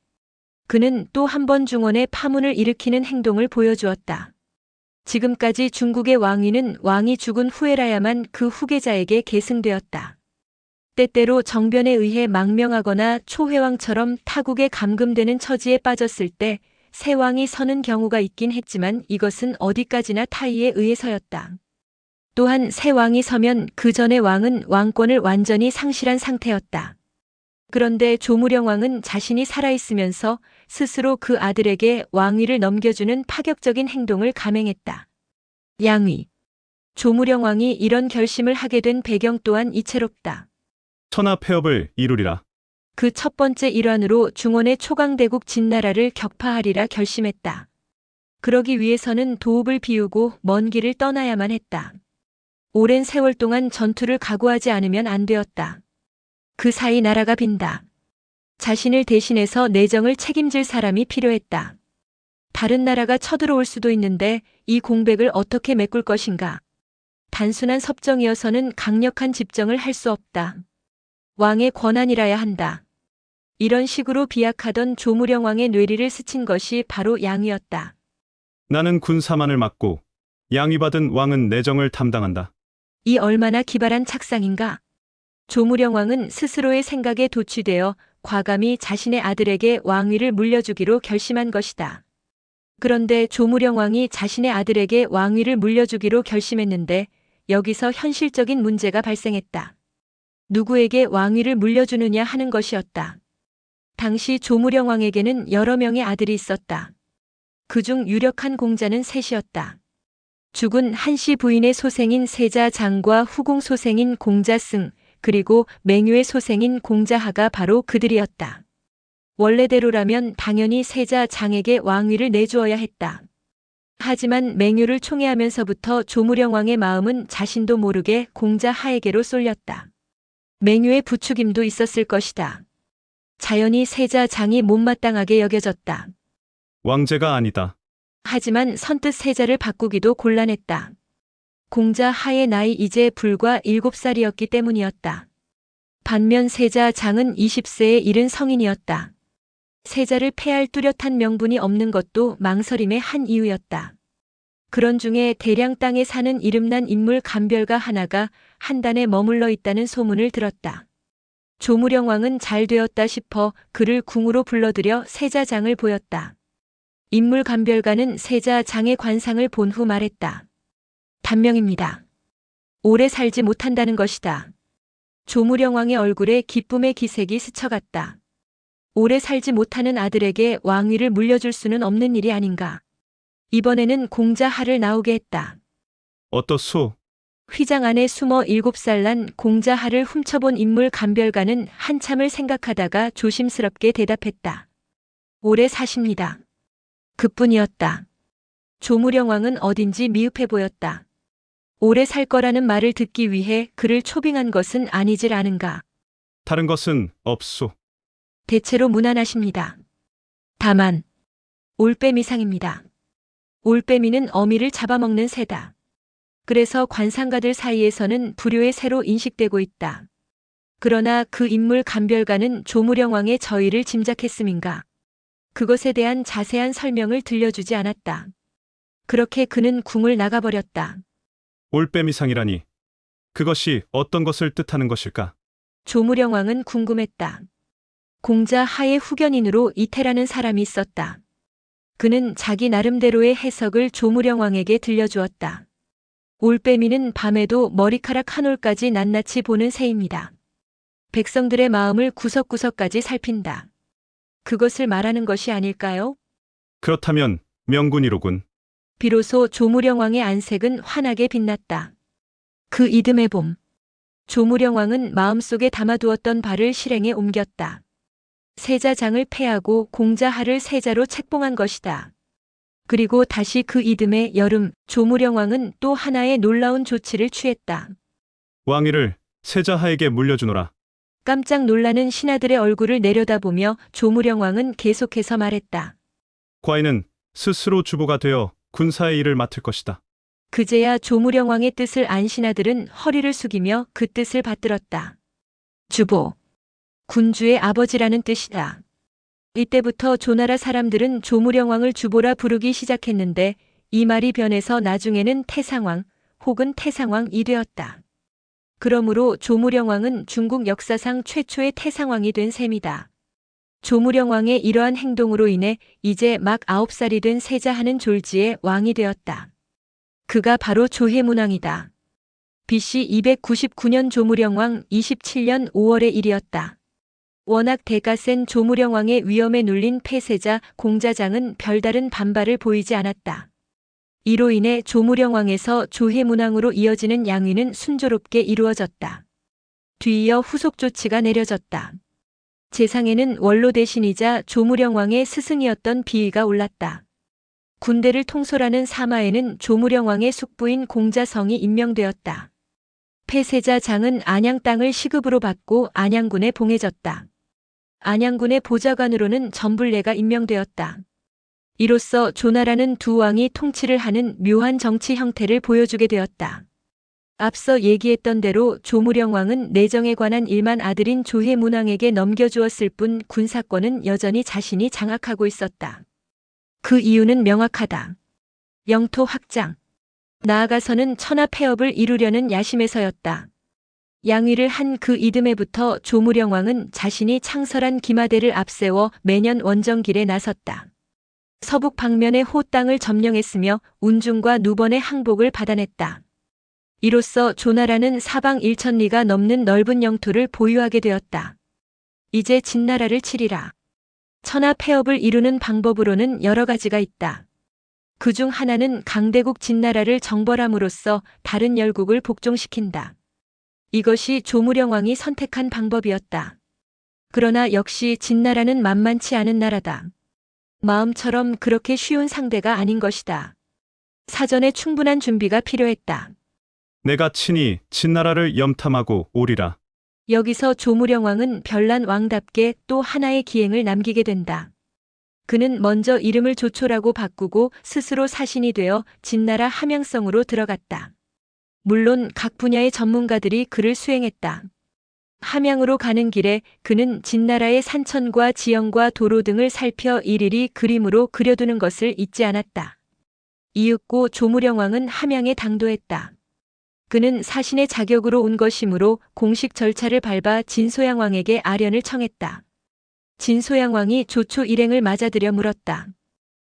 그는 또 한 번 중원에 파문을 일으키는 행동을 보여주었다. 지금까지 중국의 왕위는 왕이 죽은 후에라야만 그 후계자에게 계승되었다. 때때로 정변에 의해 망명하거나 초회왕처럼 타국에 감금되는 처지에 빠졌을 때 새 왕이 서는 경우가 있긴 했지만 이것은 어디까지나 타의에 의해서였다. 또한 새 왕이 서면 그 전의 왕은 왕권을 완전히 상실한 상태였다. 그런데 조무령 왕은 자신이 살아있으면서 스스로 그 아들에게 왕위를 넘겨주는 파격적인 행동을 감행했다. 양위. 조무령 왕이 이런 결심을 하게 된 배경 또한 이채롭다. 천하 폐업을 이루리라. 그 첫 번째 일환으로 중원의 초강대국 진나라를 격파하리라 결심했다. 그러기 위해서는 도읍을 비우고 먼 길을 떠나야만 했다. 오랜 세월 동안 전투를 각오하지 않으면 안 되었다. 그 사이 나라가 빈다. 자신을 대신해서 내정을 책임질 사람이 필요했다. 다른 나라가 쳐들어올 수도 있는데 이 공백을 어떻게 메꿀 것인가. 단순한 섭정이어서는 강력한 집정을 할 수 없다. 왕의 권한이라야 한다. 이런 식으로 비약하던 조무령 왕의 뇌리를 스친 것이 바로 양위였다. 나는 군사만을 맡고 양위받은 왕은 내정을 담당한다. 이 얼마나 기발한 착상인가. 조무령 왕은 스스로의 생각에 도취되어 과감히 자신의 아들에게 왕위를 물려주기로 결심한 것이다. 그런데 조무령 왕이 자신의 아들에게 왕위를 물려주기로 결심했는데 여기서 현실적인 문제가 발생했다. 누구에게 왕위를 물려주느냐 하는 것이었다. 당시 조무령 왕에게는 여러 명의 아들이 있었다. 그중 유력한 공자는 셋이었다. 죽은 한씨 부인의 소생인 세자장과 후궁 소생인 공자승, 그리고 맹유의 소생인 공자하가 바로 그들이었다. 원래대로라면 당연히 세자장에게 왕위를 내주어야 했다. 하지만 맹유를 총애하면서부터 조무령 왕의 마음은 자신도 모르게 공자하에게로 쏠렸다. 맹유의 부추김도 있었을 것이다. 자연히 세자장이 못마땅하게 여겨졌다. 왕제가 아니다. 하지만 선뜻 세자를 바꾸기도 곤란했다. 공자하의 나이 이제 불과 7살이었기 때문이었다. 반면 세자장은 20세에 이른 성인이었다. 세자를 패할 뚜렷한 명분이 없는 것도 망설임의 한 이유였다. 그런 중에 대량 땅에 사는 이름난 인물 감별가 하나가 한단에 머물러 있다는 소문을 들었다. 조무령 왕은 잘 되었다 싶어 그를 궁으로 불러들여 세자장을 보였다. 인물 감별가는 세자장의 관상을 본 후 말했다. 단명입니다. 오래 살지 못한다는 것이다. 조무령 왕의 얼굴에 기쁨의 기색이 스쳐갔다. 오래 살지 못하는 아들에게 왕위를 물려줄 수는 없는 일이 아닌가. 이번에는 공자하를 나오게 했다. 어떻소? 휘장 안에 숨어 7살 난 공자하를 훔쳐본 인물 감별가는 한참을 생각하다가 조심스럽게 대답했다. 오래 사십니다. 그뿐이었다. 조무령 왕은 어딘지 미흡해 보였다. 오래 살 거라는 말을 듣기 위해 그를 초빙한 것은 아니질 않은가. 다른 것은 없소. 대체로 무난하십니다. 다만 올빼미상입니다. 올빼미는 어미를 잡아먹는 새다. 그래서 관상가들 사이에서는 불효의 새로 인식되고 있다. 그러나 그 인물 감별가는 조무령 왕의 저의를 짐작했음인가. 그것에 대한 자세한 설명을 들려주지 않았다. 그렇게 그는 궁을 나가버렸다. 올빼미상이라니. 그것이 어떤 것을 뜻하는 것일까? 조무령 왕은 궁금했다. 공자하의 후견인으로 이태라는 사람이 있었다. 그는 자기 나름대로의 해석을 조무령 왕에게 들려주었다. 올빼미는 밤에도 머리카락 한 올까지 낱낱이 보는 새입니다. 백성들의 마음을 구석구석까지 살핀다. 그것을 말하는 것이 아닐까요? 그렇다면 명군이로군. 비로소 조무령 왕의 안색은 환하게 빛났다. 그 이듬해 봄, 조무령 왕은 마음속에 담아두었던 바를 실행에 옮겼다. 세자장을 패하고 공자하를 세자로 책봉한 것이다. 그리고 다시 그 이듬해 여름, 조무령 왕은 또 하나의 놀라운 조치를 취했다. 왕위를 세자하에게 물려주노라. 깜짝 놀라는 신하들의 얼굴을 내려다보며 조무령 왕은 계속해서 말했다. 과인은 스스로 주보가 되어 군사의 일을 맡을 것이다. 그제야 조무령 왕의 뜻을 안 신하들은 허리를 숙이며 그 뜻을 받들었다. 주보. 군주의 아버지라는 뜻이다. 이때부터 조나라 사람들은 조무령 왕을 주보라 부르기 시작했는데 이 말이 변해서 나중에는 태상왕 혹은 태상왕이 되었다. 그러므로 조무령 왕은 중국 역사상 최초의 태상왕이 된 셈이다. 조무령 왕의 이러한 행동으로 인해 이제 막 9살이 된 세자하는 졸지의 왕이 되었다. 그가 바로 조해문왕이다. BC 299년 조무령 왕 27년 5월의 일이었다. 워낙 대가 센 조무령 왕의 위엄에 눌린 폐세자 공자장은 별다른 반발을 보이지 않았다. 이로 인해 조무령 왕에서 조해문왕으로 이어지는 양위는 순조롭게 이루어졌다. 뒤이어 후속 조치가 내려졌다. 재상에는 원로 대신이자 조무령 왕의 스승이었던 비위가 올랐다. 군대를 통솔하는 사마에는 조무령 왕의 숙부인 공자성이 임명되었다. 폐세자 장은 안양 땅을 시급으로 받고 안양군에 봉해졌다. 안양군의 보좌관으로는 전불례가 임명되었다. 이로써 조나라는 두 왕이 통치를 하는 묘한 정치 형태를 보여주게 되었다. 앞서 얘기했던 대로 조무령 왕은 내정에 관한 일만 아들인 조해문왕에게 넘겨주었을 뿐 군사권은 여전히 자신이 장악하고 있었다. 그 이유는 명확하다. 영토 확장. 나아가서는 천하 폐업을 이루려는 야심에서였다. 양위를 한 그 이듬해부터 조무령 왕은 자신이 창설한 기마대를 앞세워 매년 원정길에 나섰다. 서북 방면의 호 땅을 점령했으며 운중과 누번의 항복을 받아냈다. 이로써 조나라는 사방 1,000리가 넘는 넓은 영토를 보유하게 되었다. 이제 진나라를 치리라. 천하 폐업을 이루는 방법으로는 여러 가지가 있다. 그중 하나는 강대국 진나라를 정벌함으로써 다른 열국을 복종시킨다. 이것이 조무령 왕이 선택한 방법이었다. 그러나 역시 진나라는 만만치 않은 나라다. 마음처럼 그렇게 쉬운 상대가 아닌 것이다. 사전에 충분한 준비가 필요했다. 내가 친히 진나라를 염탐하고 오리라. 여기서 조무령 왕은 별난 왕답게 또 하나의 기행을 남기게 된다. 그는 먼저 이름을 조초라고 바꾸고 스스로 사신이 되어 진나라 함양성으로 들어갔다. 물론 각 분야의 전문가들이 그를 수행했다. 함양으로 가는 길에 그는 진나라의 산천과 지형과 도로 등을 살펴 일일이 그림으로 그려두는 것을 잊지 않았다. 이윽고 조무령 왕은 함양에 당도했다. 그는 사신의 자격으로 온 것이므로 공식 절차를 밟아 진소양 왕에게 아련을 청했다. 진소양 왕이 조초 일행을 맞아들여 물었다.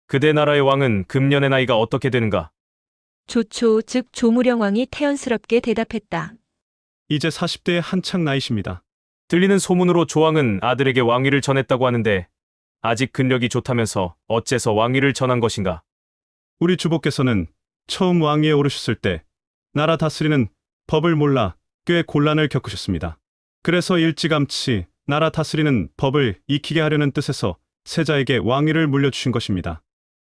그대 나라의 왕은 금년의 나이가 어떻게 되는가? 조초 즉 조무령 왕이 태연스럽게 대답했다. 이제 40대의 한창 나이십니다. 들리는 소문으로 조왕은 아들에게 왕위를 전했다고 하는데 아직 근력이 좋다면서 어째서 왕위를 전한 것인가? 우리 주보께서는 처음 왕위에 오르셨을 때 나라 다스리는 법을 몰라 꽤 곤란을 겪으셨습니다. 그래서 일찌감치 나라 다스리는 법을 익히게 하려는 뜻에서 세자에게 왕위를 물려주신 것입니다.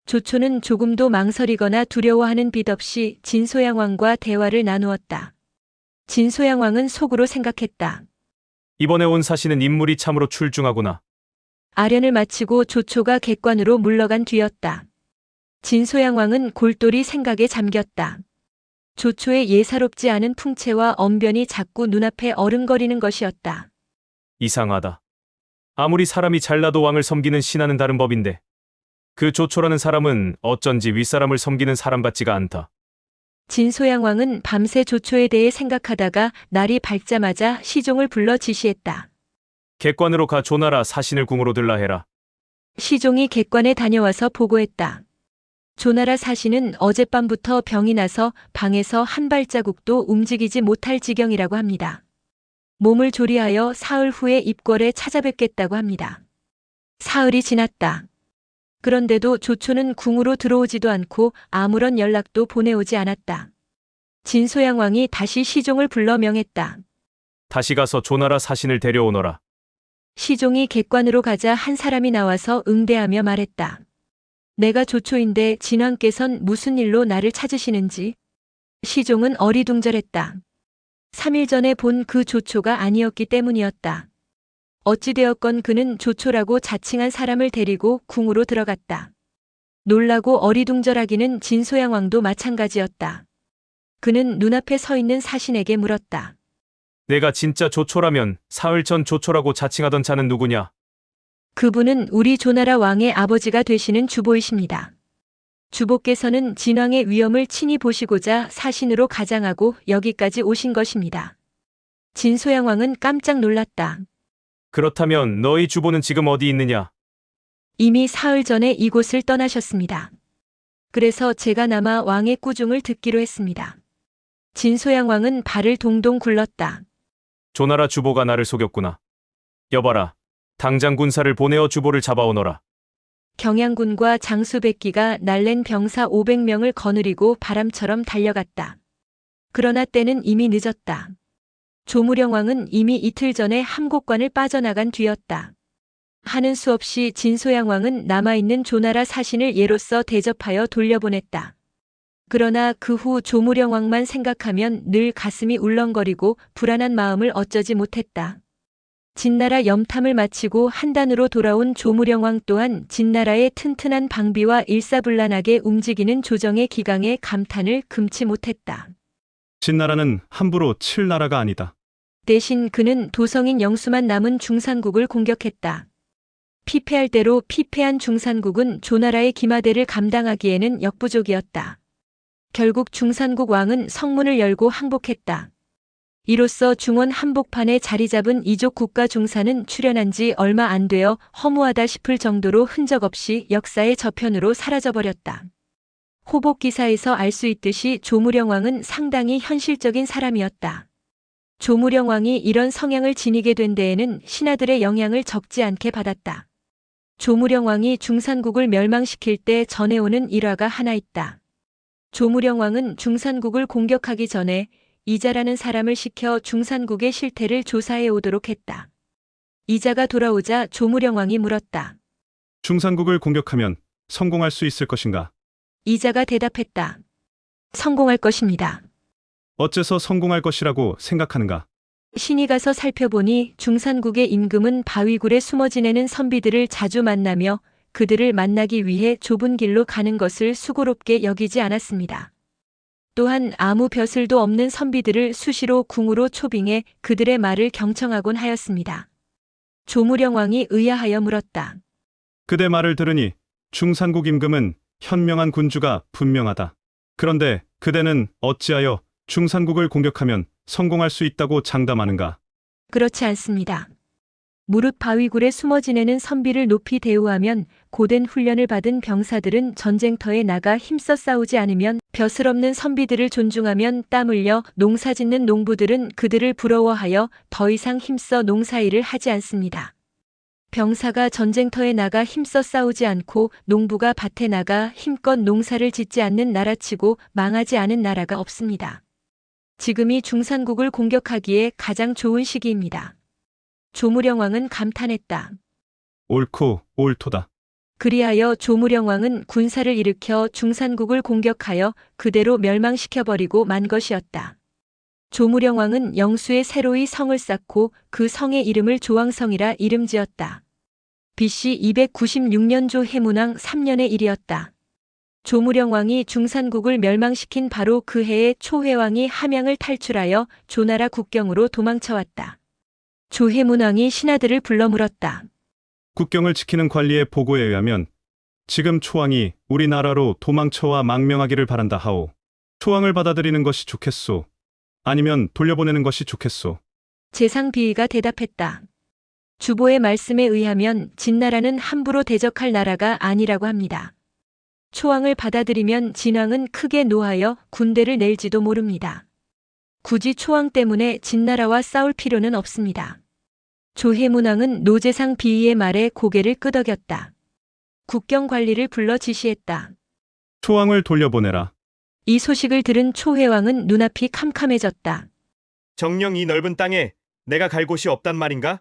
조초는 조금도 망설이거나 두려워하는 빛 없이 진소양 왕과 대화를 나누었다. 진소양 왕은 속으로 생각했다. 이번에 온 사신은 인물이 참으로 출중하구나. 아련을 마치고 조초가 객관으로 물러간 뒤였다. 진소양 왕은 골똘히 생각에 잠겼다. 조초의 예사롭지 않은 풍채와 언변이 자꾸 눈앞에 어른거리는 것이었다. 이상하다. 아무리 사람이 잘나도 왕을 섬기는 신하는 다른 법인데 그 조초라는 사람은 어쩐지 윗사람을 섬기는 사람 같지가 않다. 진소양 왕은 밤새 조초에 대해 생각하다가 날이 밝자마자 시종을 불러 지시했다. 객관으로 가 조나라 사신을 궁으로 들라 해라. 시종이 객관에 다녀와서 보고했다. 조나라 사신은 어젯밤부터 병이 나서 방에서 한 발자국도 움직이지 못할 지경이라고 합니다. 몸을 조리하여 사흘 후에 입궐에 찾아뵙겠다고 합니다. 사흘이 지났다. 그런데도 조초는 궁으로 들어오지도 않고 아무런 연락도 보내오지 않았다. 진소양 왕이 다시 시종을 불러 명했다. 다시 가서 조나라 사신을 데려오너라. 시종이 객관으로 가자 한 사람이 나와서 응대하며 말했다. 내가 조초인데 진왕께선 무슨 일로 나를 찾으시는지. 시종은 어리둥절했다. 3일 전에 본 그 조초가 아니었기 때문이었다. 어찌되었건 그는 조초라고 자칭한 사람을 데리고 궁으로 들어갔다. 놀라고 어리둥절하기는 진소양 왕도 마찬가지였다. 그는 눈앞에 서 있는 사신에게 물었다. 내가 진짜 조초라면 사흘 전 조초라고 자칭하던 자는 누구냐? 그분은 우리 조나라 왕의 아버지가 되시는 주보이십니다. 주보께서는 진왕의 위엄을 친히 보시고자 사신으로 가장하고 여기까지 오신 것입니다. 진소양 왕은 깜짝 놀랐다. 그렇다면 너희 주보는 지금 어디 있느냐? 이미 사흘 전에 이곳을 떠나셨습니다. 그래서 제가 남아 왕의 꾸중을 듣기로 했습니다. 진소양 왕은 발을 동동 굴렀다. 조나라 주보가 나를 속였구나. 여봐라. 당장 군사를 보내어 주보를 잡아오너라. 경양군과 장수백기가 날랜 병사 500명을 거느리고 바람처럼 달려갔다. 그러나 때는 이미 늦었다. 조무령 왕은 이미 이틀 전에 함곡관을 빠져나간 뒤였다. 하는 수 없이 진소양 왕은 남아있는 조나라 사신을 예로써 대접하여 돌려보냈다. 그러나 그 후 조무령 왕만 생각하면 늘 가슴이 울렁거리고 불안한 마음을 어쩌지 못했다. 진나라 염탐을 마치고 한단으로 돌아온 조무령 왕 또한 진나라의 튼튼한 방비와 일사불란하게 움직이는 조정의 기강에 감탄을 금치 못했다. 진나라는 함부로 칠 나라가 아니다. 대신 그는 도성인 영수만 남은 중산국을 공격했다. 피폐할 대로 피폐한 중산국은 조나라의 기마대를 감당하기에는 역부족이었다. 결국 중산국 왕은 성문을 열고 항복했다. 이로써 중원 한복판에 자리 잡은 이족 국가 중산은 출현한 지 얼마 안 되어 허무하다 싶을 정도로 흔적 없이 역사의 저편으로 사라져버렸다. 호복 기사에서 알 수 있듯이 조무령 왕은 상당히 현실적인 사람이었다. 조무령 왕이 이런 성향을 지니게 된 데에는 신하들의 영향을 적지 않게 받았다. 조무령 왕이 중산국을 멸망시킬 때 전해오는 일화가 하나 있다. 조무령 왕은 중산국을 공격하기 전에 이자라는 사람을 시켜 중산국의 실태를 조사해 오도록 했다. 이자가 돌아오자 조무령 왕이 물었다. 중산국을 공격하면 성공할 수 있을 것인가? 이자가 대답했다. 성공할 것입니다. 어째서 성공할 것이라고 생각하는가? 신이 가서 살펴보니 중산국의 임금은 바위굴에 숨어 지내는 선비들을 자주 만나며 그들을 만나기 위해 좁은 길로 가는 것을 수고롭게 여기지 않았습니다. 또한 아무 벼슬도 없는 선비들을 수시로 궁으로 초빙해 그들의 말을 경청하곤 하였습니다. 조무령 왕이 의아하여 물었다. 그대 말을 들으니 중산국 임금은 현명한 군주가 분명하다. 그런데 그대는 어찌하여 중산국을 공격하면 성공할 수 있다고 장담하는가? 그렇지 않습니다. 무릇 바위굴에 숨어 지내는 선비를 높이 대우하면 고된 훈련을 받은 병사들은 전쟁터에 나가 힘써 싸우지 않으면 벼슬 없는 선비들을 존중하면 땀 흘려 농사 짓는 농부들은 그들을 부러워하여 더 이상 힘써 농사일을 하지 않습니다. 병사가 전쟁터에 나가 힘써 싸우지 않고 농부가 밭에 나가 힘껏 농사를 짓지 않는 나라치고 망하지 않은 나라가 없습니다. 지금이 중산국을 공격하기에 가장 좋은 시기입니다. 조무령 왕은 감탄했다. 옳고 옳도다. 그리하여 조무령 왕은 군사를 일으켜 중산국을 공격하여 그대로 멸망시켜버리고 만 것이었다. 조무령 왕은 영수에 새로이 성을 쌓고 그 성의 이름을 조왕성이라 이름지었다. BC 296년 조해문왕 3년의 일이었다. 조무령 왕이 중산국을 멸망시킨 바로 그 해에 초해왕이 함양을 탈출하여 조나라 국경으로 도망쳐왔다. 조해문왕이 신하들을 불러 물었다. 국경을 지키는 관리의 보고에 의하면 지금 초왕이 우리나라로 도망쳐와 망명하기를 바란다 하오. 초왕을 받아들이는 것이 좋겠소? 아니면 돌려보내는 것이 좋겠소? 재상비의가 대답했다. 주보의 말씀에 의하면 진나라는 함부로 대적할 나라가 아니라고 합니다. 초왕을 받아들이면 진왕은 크게 노하여 군대를 낼지도 모릅니다. 굳이 초왕 때문에 진나라와 싸울 필요는 없습니다. 조해문왕은 노재상 비의의 말에 고개를 끄덕였다. 국경 관리를 불러 지시했다. 초왕을 돌려보내라. 이 소식을 들은 초해왕은 눈앞이 캄캄해졌다. 정녕 이 넓은 땅에 내가 갈 곳이 없단 말인가?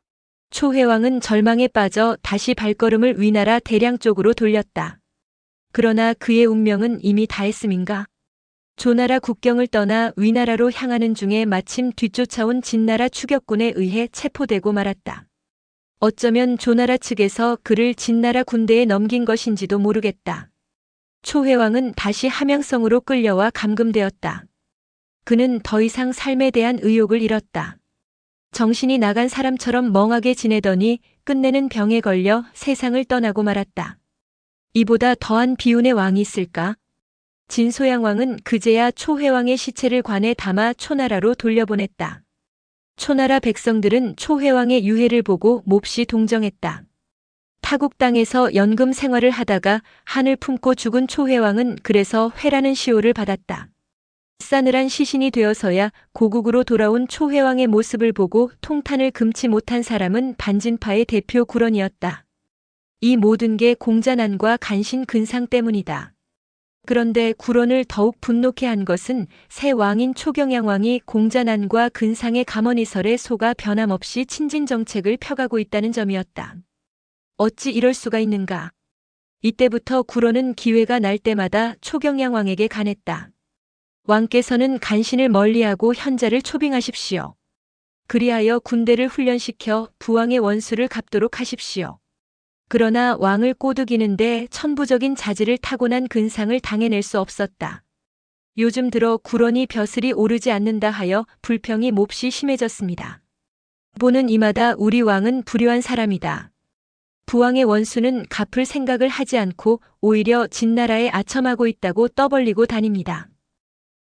초해왕은 절망에 빠져 다시 발걸음을 위나라 대량 쪽으로 돌렸다. 그러나 그의 운명은 이미 다했음인가? 조나라 국경을 떠나 위나라로 향하는 중에 마침 뒤쫓아온 진나라 추격군에 의해 체포되고 말았다. 어쩌면 조나라 측에서 그를 진나라 군대에 넘긴 것인지도 모르겠다. 초해왕은 다시 함양성으로 끌려와 감금되었다. 그는 더 이상 삶에 대한 의욕을 잃었다. 정신이 나간 사람처럼 멍하게 지내더니 끝내는 병에 걸려 세상을 떠나고 말았다. 이보다 더한 비운의 왕이 있을까? 진소양 왕은 그제야 초해왕의 시체를 관에 담아 초나라로 돌려보냈다. 초나라 백성들은 초회왕의 유해를 보고 몹시 동정했다. 타국 땅에서 연금 생활을 하다가 한을 품고 죽은 초회왕은 그래서 회라는 시호를 받았다. 싸늘한 시신이 되어서야 고국으로 돌아온 초회왕의 모습을 보고 통탄을 금치 못한 사람은 반진파의 대표 구런이었다. 이 모든 게 공자난과 간신 근상 때문이다. 그런데 구런을 더욱 분노케 한 것은 새 왕인 초경양 왕이 공자난과 근상의 감언이설에 속아 변함없이 친진 정책을 펴가고 있다는 점이었다. 어찌 이럴 수가 있는가? 이때부터 구런은 기회가 날 때마다 초경양 왕에게 간했다. 왕께서는 간신을 멀리하고 현자를 초빙하십시오. 그리하여 군대를 훈련시켜 부왕의 원수를 갚도록 하십시오. 그러나 왕을 꼬드기는데 천부적인 자질을 타고난 근상을 당해낼 수 없었다. 요즘 들어 구런이 벼슬이 오르지 않는다 하여 불평이 몹시 심해졌습니다. 보는 이마다 우리 왕은 불효한 사람이다. 부왕의 원수는 갚을 생각을 하지 않고 오히려 진나라에 아첨하고 있다고 떠벌리고 다닙니다.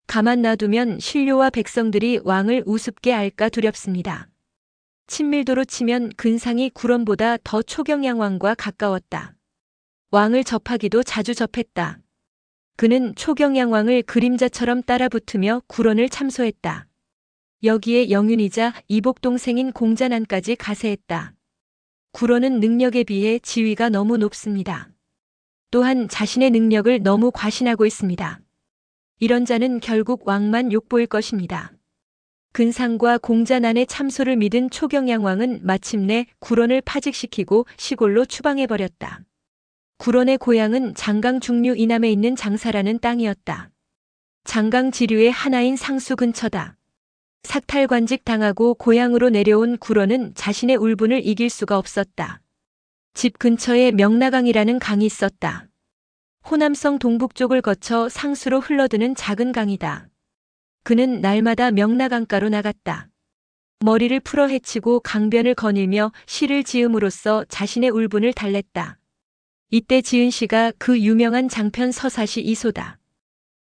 가만 놔두면 신료와 백성들이 왕을 우습게 알까 두렵습니다. 친밀도로 치면 근상이 구런보다 더 초경양 왕과 가까웠다. 왕을 접하기도 자주 접했다. 그는 초경양 왕을 그림자처럼 따라붙으며 구런을 참소했다. 여기에 영윤이자 이복 동생인 공자난까지 가세했다. 구런은 능력에 비해 지위가 너무 높습니다. 또한 자신의 능력을 너무 과신하고 있습니다. 이런 자는 결국 왕만 욕보일 것입니다. 근상과 공자난의 참소를 믿은 초경양 왕은 마침내 구런을 파직시키고 시골로 추방해버렸다. 구런의 고향은 장강 중류 이남에 있는 장사라는 땅이었다. 장강 지류의 하나인 상수 근처다. 삭탈관직 당하고 고향으로 내려온 구런은 자신의 울분을 이길 수가 없었다. 집 근처에 명나강이라는 강이 있었다. 호남성 동북쪽을 거쳐 상수로 흘러드는 작은 강이다. 그는 날마다 명나강가로 나갔다. 머리를 풀어 헤치고 강변을 거닐며 시를 지음으로써 자신의 울분을 달랬다. 이때 지은 시가 그 유명한 장편 서사시 이소다.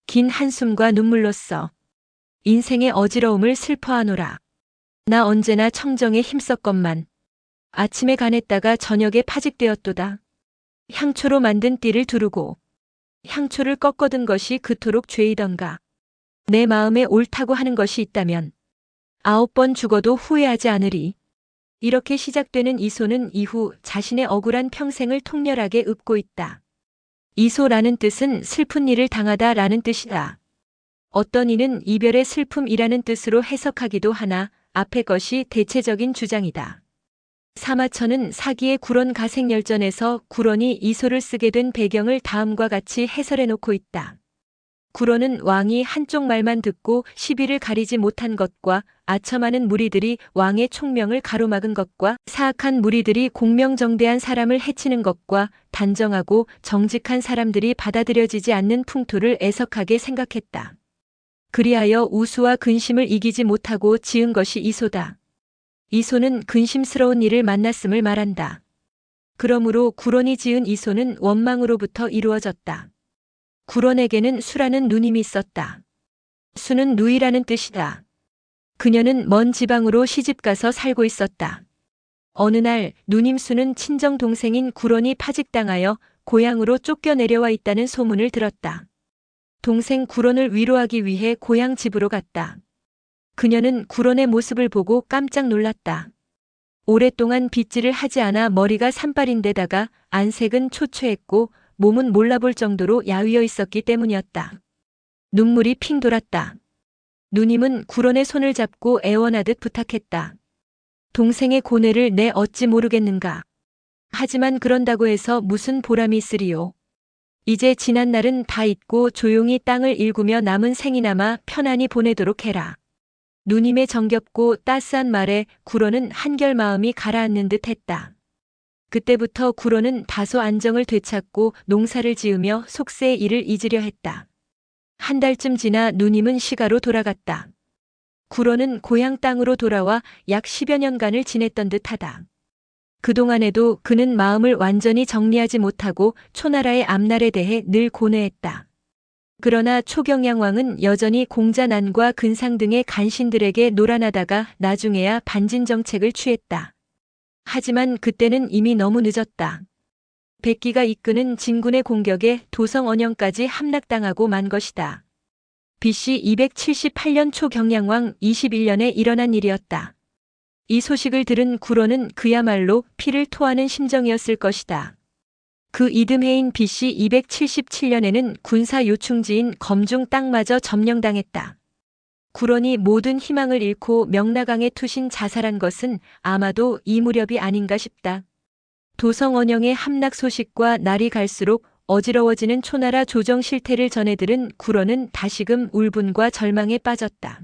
긴 한숨과 눈물로써 인생의 어지러움을 슬퍼하노라. 나 언제나 청정에 힘썼건만 아침에 가냈다가 저녁에 파직되었도다. 향초로 만든 띠를 두르고 향초를 꺾어든 것이 그토록 죄이던가. 내 마음에 옳다고 하는 것이 있다면 9번 죽어도 후회하지 않으리. 이렇게 시작되는 이소는 이후 자신의 억울한 평생을 통렬하게 읊고 있다. 이소라는 뜻은 슬픈 일을 당하다 라는 뜻이다. 어떤 이는 이별의 슬픔이라는 뜻으로 해석하기도 하나 앞의 것이 대체적인 주장이다. 사마천은 사기의 구런 가생열전에서 구런이 이소를 쓰게 된 배경을 다음과 같이 해설해 놓고 있다. 구런은 왕이 한쪽 말만 듣고 시비를 가리지 못한 것과 아첨하는 무리들이 왕의 총명을 가로막은 것과 사악한 무리들이 공명정대한 사람을 해치는 것과 단정하고 정직한 사람들이 받아들여지지 않는 풍토를 애석하게 생각했다. 그리하여 우수와 근심을 이기지 못하고 지은 것이 이소다. 이소는 근심스러운 일을 만났음을 말한다. 그러므로 구런이 지은 이소는 원망으로부터 이루어졌다. 구런에게는 수라는 누님이 있었다. 수는 누이라는 뜻이다. 그녀는 먼 지방으로 시집가서 살고 있었다. 어느 날 누님 수는 친정 동생인 구런이 파직당하여 고향으로 쫓겨내려와 있다는 소문을 들었다. 동생 구런을 위로하기 위해 고향 집으로 갔다. 그녀는 구런의 모습을 보고 깜짝 놀랐다. 오랫동안 빗질을 하지 않아 머리가 산발인데다가 안색은 초췌했고 몸은 몰라볼 정도로 야위어 있었기 때문이었다. 눈물이 핑 돌았다. 누님은 구런의 손을 잡고 애원하듯 부탁했다. 동생의 고뇌를 내 어찌 모르겠는가. 하지만 그런다고 해서 무슨 보람이 있으리요. 이제 지난 날은 다 잊고 조용히 땅을 일구며 남은 생이나마 편안히 보내도록 해라. 누님의 정겹고 따스한 말에 구런은 한결 마음이 가라앉는 듯 했다. 그때부터 구런은 다소 안정을 되찾고 농사를 지으며 속세의 일을 잊으려 했다. 한 달쯤 지나 누님은 시가로 돌아갔다. 구런은 고향 땅으로 돌아와 약 10여 년간을 지냈던 듯하다. 그동안에도 그는 마음을 완전히 정리하지 못하고 초나라의 앞날에 대해 늘 고뇌했다. 그러나 초경양왕은 여전히 공자난과 근상 등의 간신들에게 노란하다가 나중에야 반진정책을 취했다. 하지만 그때는 이미 너무 늦었다. 백기가 이끄는 진군의 공격에 도성 언영까지 함락당하고 만 것이다. BC 278년 초 경양왕 21년에 일어난 일이었다. 이 소식을 들은 구론은 그야말로 피를 토하는 심정이었을 것이다. 그 이듬해인 BC 277년에는 군사 요충지인 검중 땅마저 점령당했다. 구론이 모든 희망을 잃고 명나강에 투신 자살한 것은 아마도 이 무렵이 아닌가 싶다. 도성 언영의 함락 소식과 날이 갈수록 어지러워지는 초나라 조정 실태를 전해들은 구론은 다시금 울분과 절망에 빠졌다.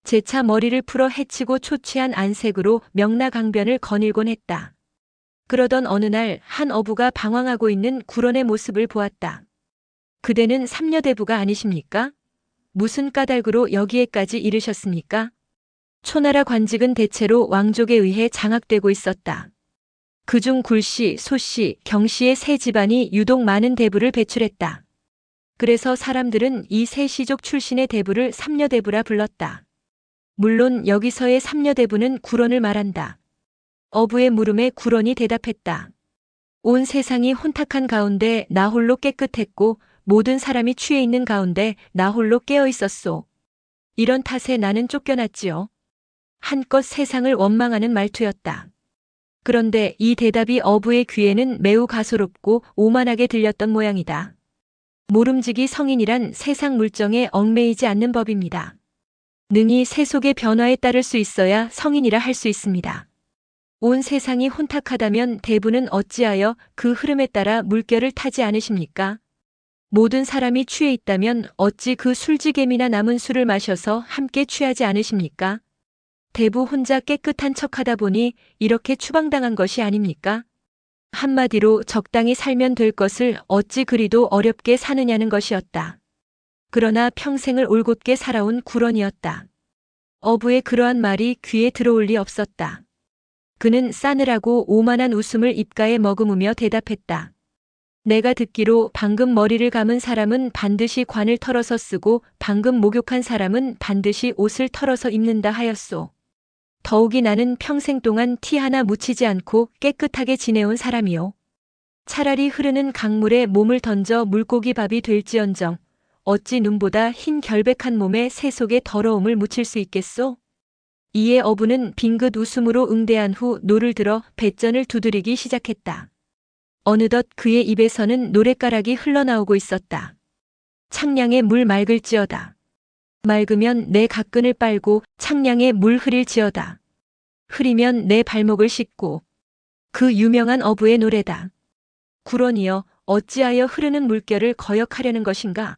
재차 머리를 풀어 해치고 초취한 안색으로 명나강변을 거닐곤 했다. 그러던 어느 날 한 어부가 방황하고 있는 구론의 모습을 보았다. 그대는 삼려대부가 아니십니까? 무슨 까닭으로 여기에까지 이르셨습니까? 초나라 관직은 대체로 왕족에 의해 장악되고 있었다. 그중 굴씨, 소씨, 경씨의 세 집안이 유독 많은 대부를 배출했다. 그래서 사람들은 이 세 시족 출신의 대부를 삼려대부라 불렀다. 물론 여기서의 삼려대부는 구론을 말한다. 어부의 물음에 구론이 대답했다. 온 세상이 혼탁한 가운데 나 홀로 깨끗했고 모든 사람이 취해 있는 가운데 나 홀로 깨어 있었소. 이런 탓에 나는 쫓겨났지요. 한껏 세상을 원망하는 말투였다. 그런데 이 대답이 어부의 귀에는 매우 가소롭고 오만하게 들렸던 모양이다. 모름지기 성인이란 세상 물정에 얽매이지 않는 법입니다. 능히 세속의 변화에 따를 수 있어야 성인이라 할 수 있습니다. 온 세상이 혼탁하다면 대부는 어찌하여 그 흐름에 따라 물결을 타지 않으십니까? 모든 사람이 취해 있다면 어찌 그 술지개미나 남은 술을 마셔서 함께 취하지 않으십니까? 대부 혼자 깨끗한 척하다 보니 이렇게 추방당한 것이 아닙니까? 한마디로 적당히 살면 될 것을 어찌 그리도 어렵게 사느냐는 것이었다. 그러나 평생을 올곧게 살아온 구런이었다. 어부의 그러한 말이 귀에 들어올 리 없었다. 그는 싸늘하고 오만한 웃음을 입가에 머금으며 대답했다. 내가 듣기로 방금 머리를 감은 사람은 반드시 관을 털어서 쓰고 방금 목욕한 사람은 반드시 옷을 털어서 입는다 하였소. 더욱이 나는 평생 동안 티 하나 묻히지 않고 깨끗하게 지내온 사람이요. 차라리 흐르는 강물에 몸을 던져 물고기 밥이 될지언정 어찌 눈보다 흰 결백한 몸에 세속의 더러움을 묻힐 수 있겠소? 이에 어부는 빙긋 웃음으로 응대한 후 노를 들어 뱃전을 두드리기 시작했다. 어느덧 그의 입에서는 노랫가락이 흘러나오고 있었다. 창량에 물 맑을지어다. 맑으면 내 각근을 빨고 창량에 물 흐릴지어다. 흐리면 내 발목을 씻고. 그 유명한 어부의 노래다. 구런이여 어찌하여 흐르는 물결을 거역하려는 것인가?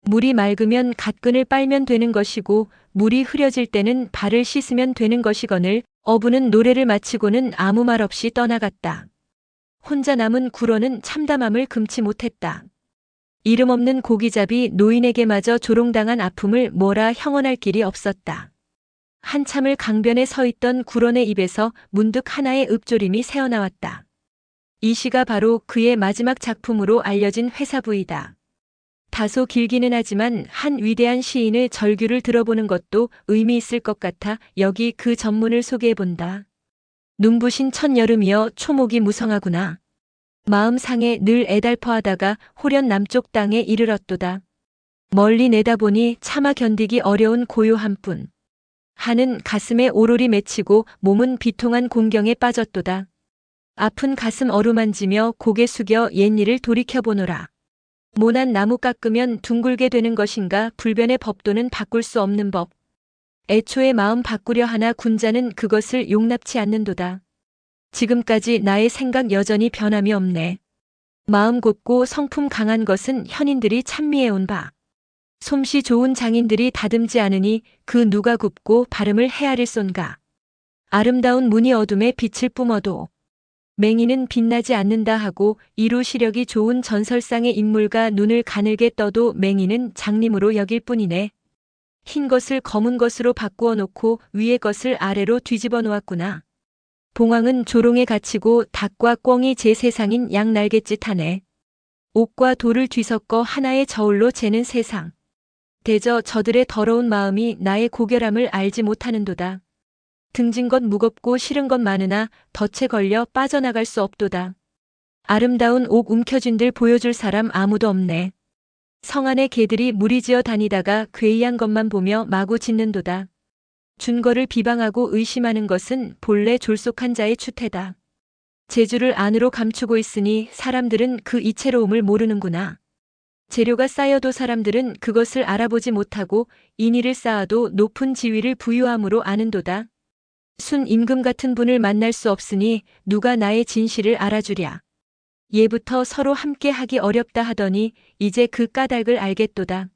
물이 맑으면 각근을 빨면 되는 것이고 물이 흐려질 때는 발을 씻으면 되는 것이거늘. 어부는 노래를 마치고는 아무 말 없이 떠나갔다. 혼자 남은 구런은 참담함을 금치 못했다. 이름 없는 고기잡이 노인에게마저 조롱당한 아픔을 뭐라 형언할 길이 없었다. 한참을 강변에 서 있던 구런의 입에서 문득 하나의 읍조림이 새어나왔다. 이 시가 바로 그의 마지막 작품으로 알려진 회사부이다. 다소 길기는 하지만 한 위대한 시인의 절규를 들어보는 것도 의미 있을 것 같아 여기 그 전문을 소개해본다. 눈부신 첫여름이여 초목이 무성하구나. 마음 상해 늘 애달퍼하다가 호련 남쪽 땅에 이르렀도다. 멀리 내다보니 차마 견디기 어려운 고요한 뿐. 하는 가슴에 오롤이 맺히고 몸은 비통한 공경에 빠졌도다. 아픈 가슴 어루만지며 고개 숙여 옛일을 돌이켜보노라. 모난 나무 깎으면 둥글게 되는 것인가 불변의 법도는 바꿀 수 없는 법. 애초에 마음 바꾸려 하나 군자는 그것을 용납치 않는도다. 지금까지 나의 생각 여전히 변함이 없네. 마음 곱고 성품 강한 것은 현인들이 찬미해온 바. 솜씨 좋은 장인들이 다듬지 않으니 그 누가 굽고 발음을 헤아릴 쏜가. 아름다운 문이 어둠에 빛을 뿜어도 맹인은 빛나지 않는다 하고 이루 시력이 좋은 전설상의 인물과 눈을 가늘게 떠도 맹인은 장님으로 여길 뿐이네. 흰 것을 검은 것으로 바꾸어 놓고 위의 것을 아래로 뒤집어 놓았구나. 봉황은 조롱에 갇히고 닭과 꿩이 제 세상인 양 날갯짓 하네. 옥과 돌을 뒤섞어 하나의 저울로 재는 세상. 대저 저들의 더러운 마음이 나의 고결함을 알지 못하는도다. 등진 것 무겁고 싫은 것 많으나 덫에 걸려 빠져나갈 수 없도다. 아름다운 옥 움켜쥔들 보여줄 사람 아무도 없네. 성 안의 개들이 무리지어 다니다가 괴이한 것만 보며 마구 짖는도다. 준거를 비방하고 의심하는 것은 본래 졸속한 자의 추태다. 재주를 안으로 감추고 있으니 사람들은 그 이채로움을 모르는구나. 재료가 쌓여도 사람들은 그것을 알아보지 못하고 인의를 쌓아도 높은 지위를 부유함으로 아는도다. 순 임금 같은 분을 만날 수 없으니 누가 나의 진실을 알아주랴. 예부터 서로 함께 하기 어렵다 하더니 이제 그 까닭을 알겠도다.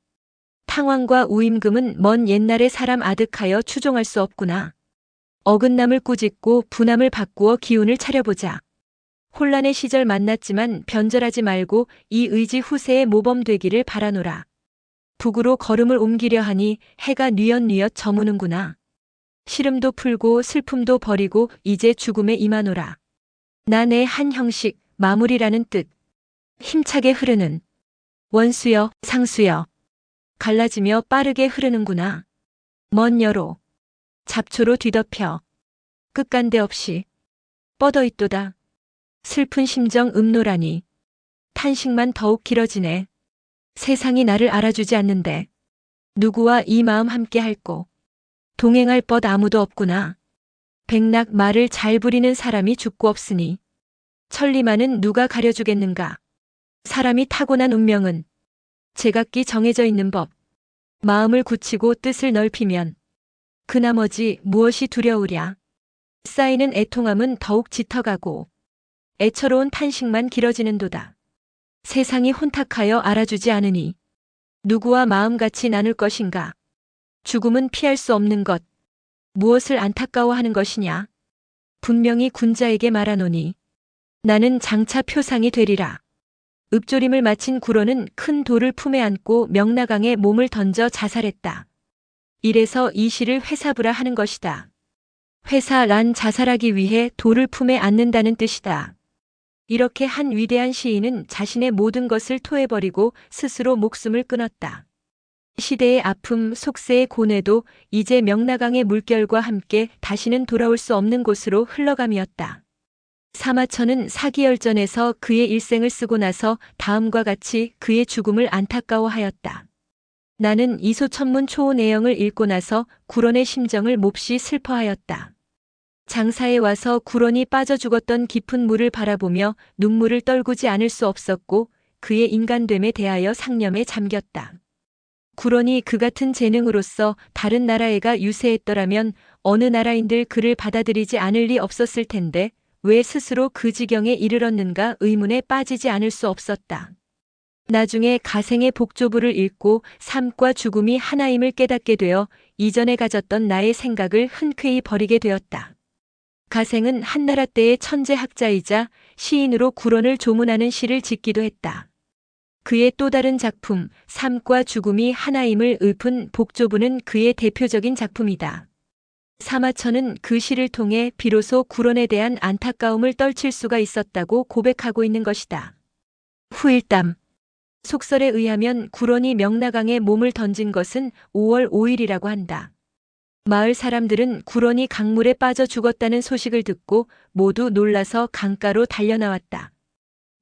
탕왕과 우임금은 먼 옛날에 사람 아득하여 추종할 수 없구나. 어긋남을 꾸짖고 분함을 바꾸어 기운을 차려보자. 혼란의 시절 만났지만 변절하지 말고 이 의지 후세의 모범되기를 바라노라. 북으로 걸음을 옮기려 하니 해가 뉘엿뉘엿 저무는구나. 시름도 풀고 슬픔도 버리고 이제 죽음에 임하노라. 나 내 한 형식, 마무리라는 뜻. 힘차게 흐르는 원수여, 상수여. 갈라지며 빠르게 흐르는구나. 먼 여로 잡초로 뒤덮여 끝간데 없이 뻗어 있도다. 슬픈 심정 음노라니 탄식만 더욱 길어지네. 세상이 나를 알아주지 않는데 누구와 이 마음 함께 할꼬. 동행할 법 아무도 없구나. 백낙 말을 잘 부리는 사람이 죽고 없으니 천리만은 누가 가려주겠는가. 사람이 타고난 운명은 제각기 정해져 있는 법. 마음을 굳히고 뜻을 넓히면 그 나머지 무엇이 두려우랴. 쌓이는 애통함은 더욱 짙어가고 애처로운 탄식만 길어지는도다. 세상이 혼탁하여 알아주지 않으니 누구와 마음같이 나눌 것인가. 죽음은 피할 수 없는 것. 무엇을 안타까워하는 것이냐. 분명히 군자에게 말하노니 나는 장차 표상이 되리라. 읍조림을 마친 구로는 큰 돌을 품에 안고 명나강에 몸을 던져 자살했다. 이래서 이 시를 회사부라 하는 것이다. 회사란 자살하기 위해 돌을 품에 안는다는 뜻이다. 이렇게 한 위대한 시인은 자신의 모든 것을 토해버리고 스스로 목숨을 끊었다. 시대의 아픔, 속세의 고뇌도 이제 명나강의 물결과 함께 다시는 돌아올 수 없는 곳으로 흘러감이었다. 사마천은 사기열전에서 그의 일생을 쓰고 나서 다음과 같이 그의 죽음을 안타까워하였다. 나는 이소천문 초내영을 읽고 나서 구론의 심정을 몹시 슬퍼하였다. 장사에 와서 구론이 빠져 죽었던 깊은 물을 바라보며 눈물을 떨구지 않을 수 없었고 그의 인간됨에 대하여 상념에 잠겼다. 구론이 그 같은 재능으로서 다른 나라에가 유세했더라면 어느 나라인들 그를 받아들이지 않을 리 없었을 텐데 왜 스스로 그 지경에 이르렀는가 의문에 빠지지 않을 수 없었다. 나중에 가생의 복조부를 읽고 삶과 죽음이 하나임을 깨닫게 되어 이전에 가졌던 나의 생각을 흔쾌히 버리게 되었다. 가생은 한나라 때의 천재학자이자 시인으로 구론을 조문하는 시를 짓기도 했다. 그의 또 다른 작품 삶과 죽음이 하나임을 읊은 복조부는 그의 대표적인 작품이다. 사마천은 그 시를 통해 비로소 구론에 대한 안타까움을 떨칠 수가 있었다고 고백하고 있는 것이다. 후일담. 속설에 의하면 구론이 명나강에 몸을 던진 것은 5월 5일이라고 한다. 마을 사람들은 구론이 강물에 빠져 죽었다는 소식을 듣고 모두 놀라서 강가로 달려나왔다.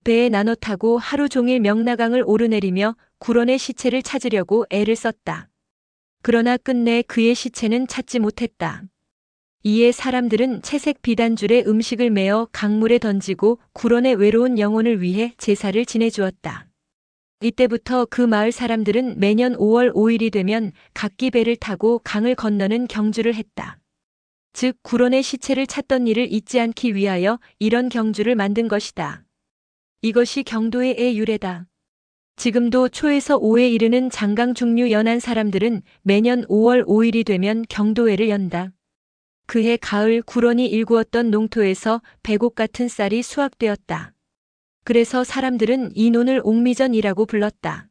배에 나눠 타고 하루 종일 명나강을 오르내리며 구론의 시체를 찾으려고 애를 썼다. 그러나 끝내 그의 시체는 찾지 못했다. 이에 사람들은 채색 비단줄에 음식을 메어 강물에 던지고 구론의 외로운 영혼을 위해 제사를 지내주었다. 이때부터 그 마을 사람들은 매년 5월 5일이 되면 각기 배를 타고 강을 건너는 경주를 했다. 즉 구론의 시체를 찾던 일을 잊지 않기 위하여 이런 경주를 만든 것이다. 이것이 경도의 유래다. 지금도 초에서 5에 이르는 장강 중류 연안 사람들은 매년 5월 5일이 되면 경도회를 연다. 그해 가을 구론이 일구었던 농토에서 백옥 같은 쌀이 수확되었다. 그래서 사람들은 이 논을 옥미전이라고 불렀다.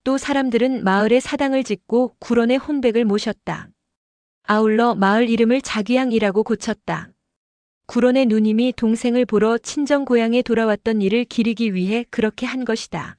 또 사람들은 마을에 사당을 짓고 구론의 혼백을 모셨다. 아울러 마을 이름을 자귀양이라고 고쳤다. 구론의 누님이 동생을 보러 친정 고향에 돌아왔던 일을 기리기 위해 그렇게 한 것이다.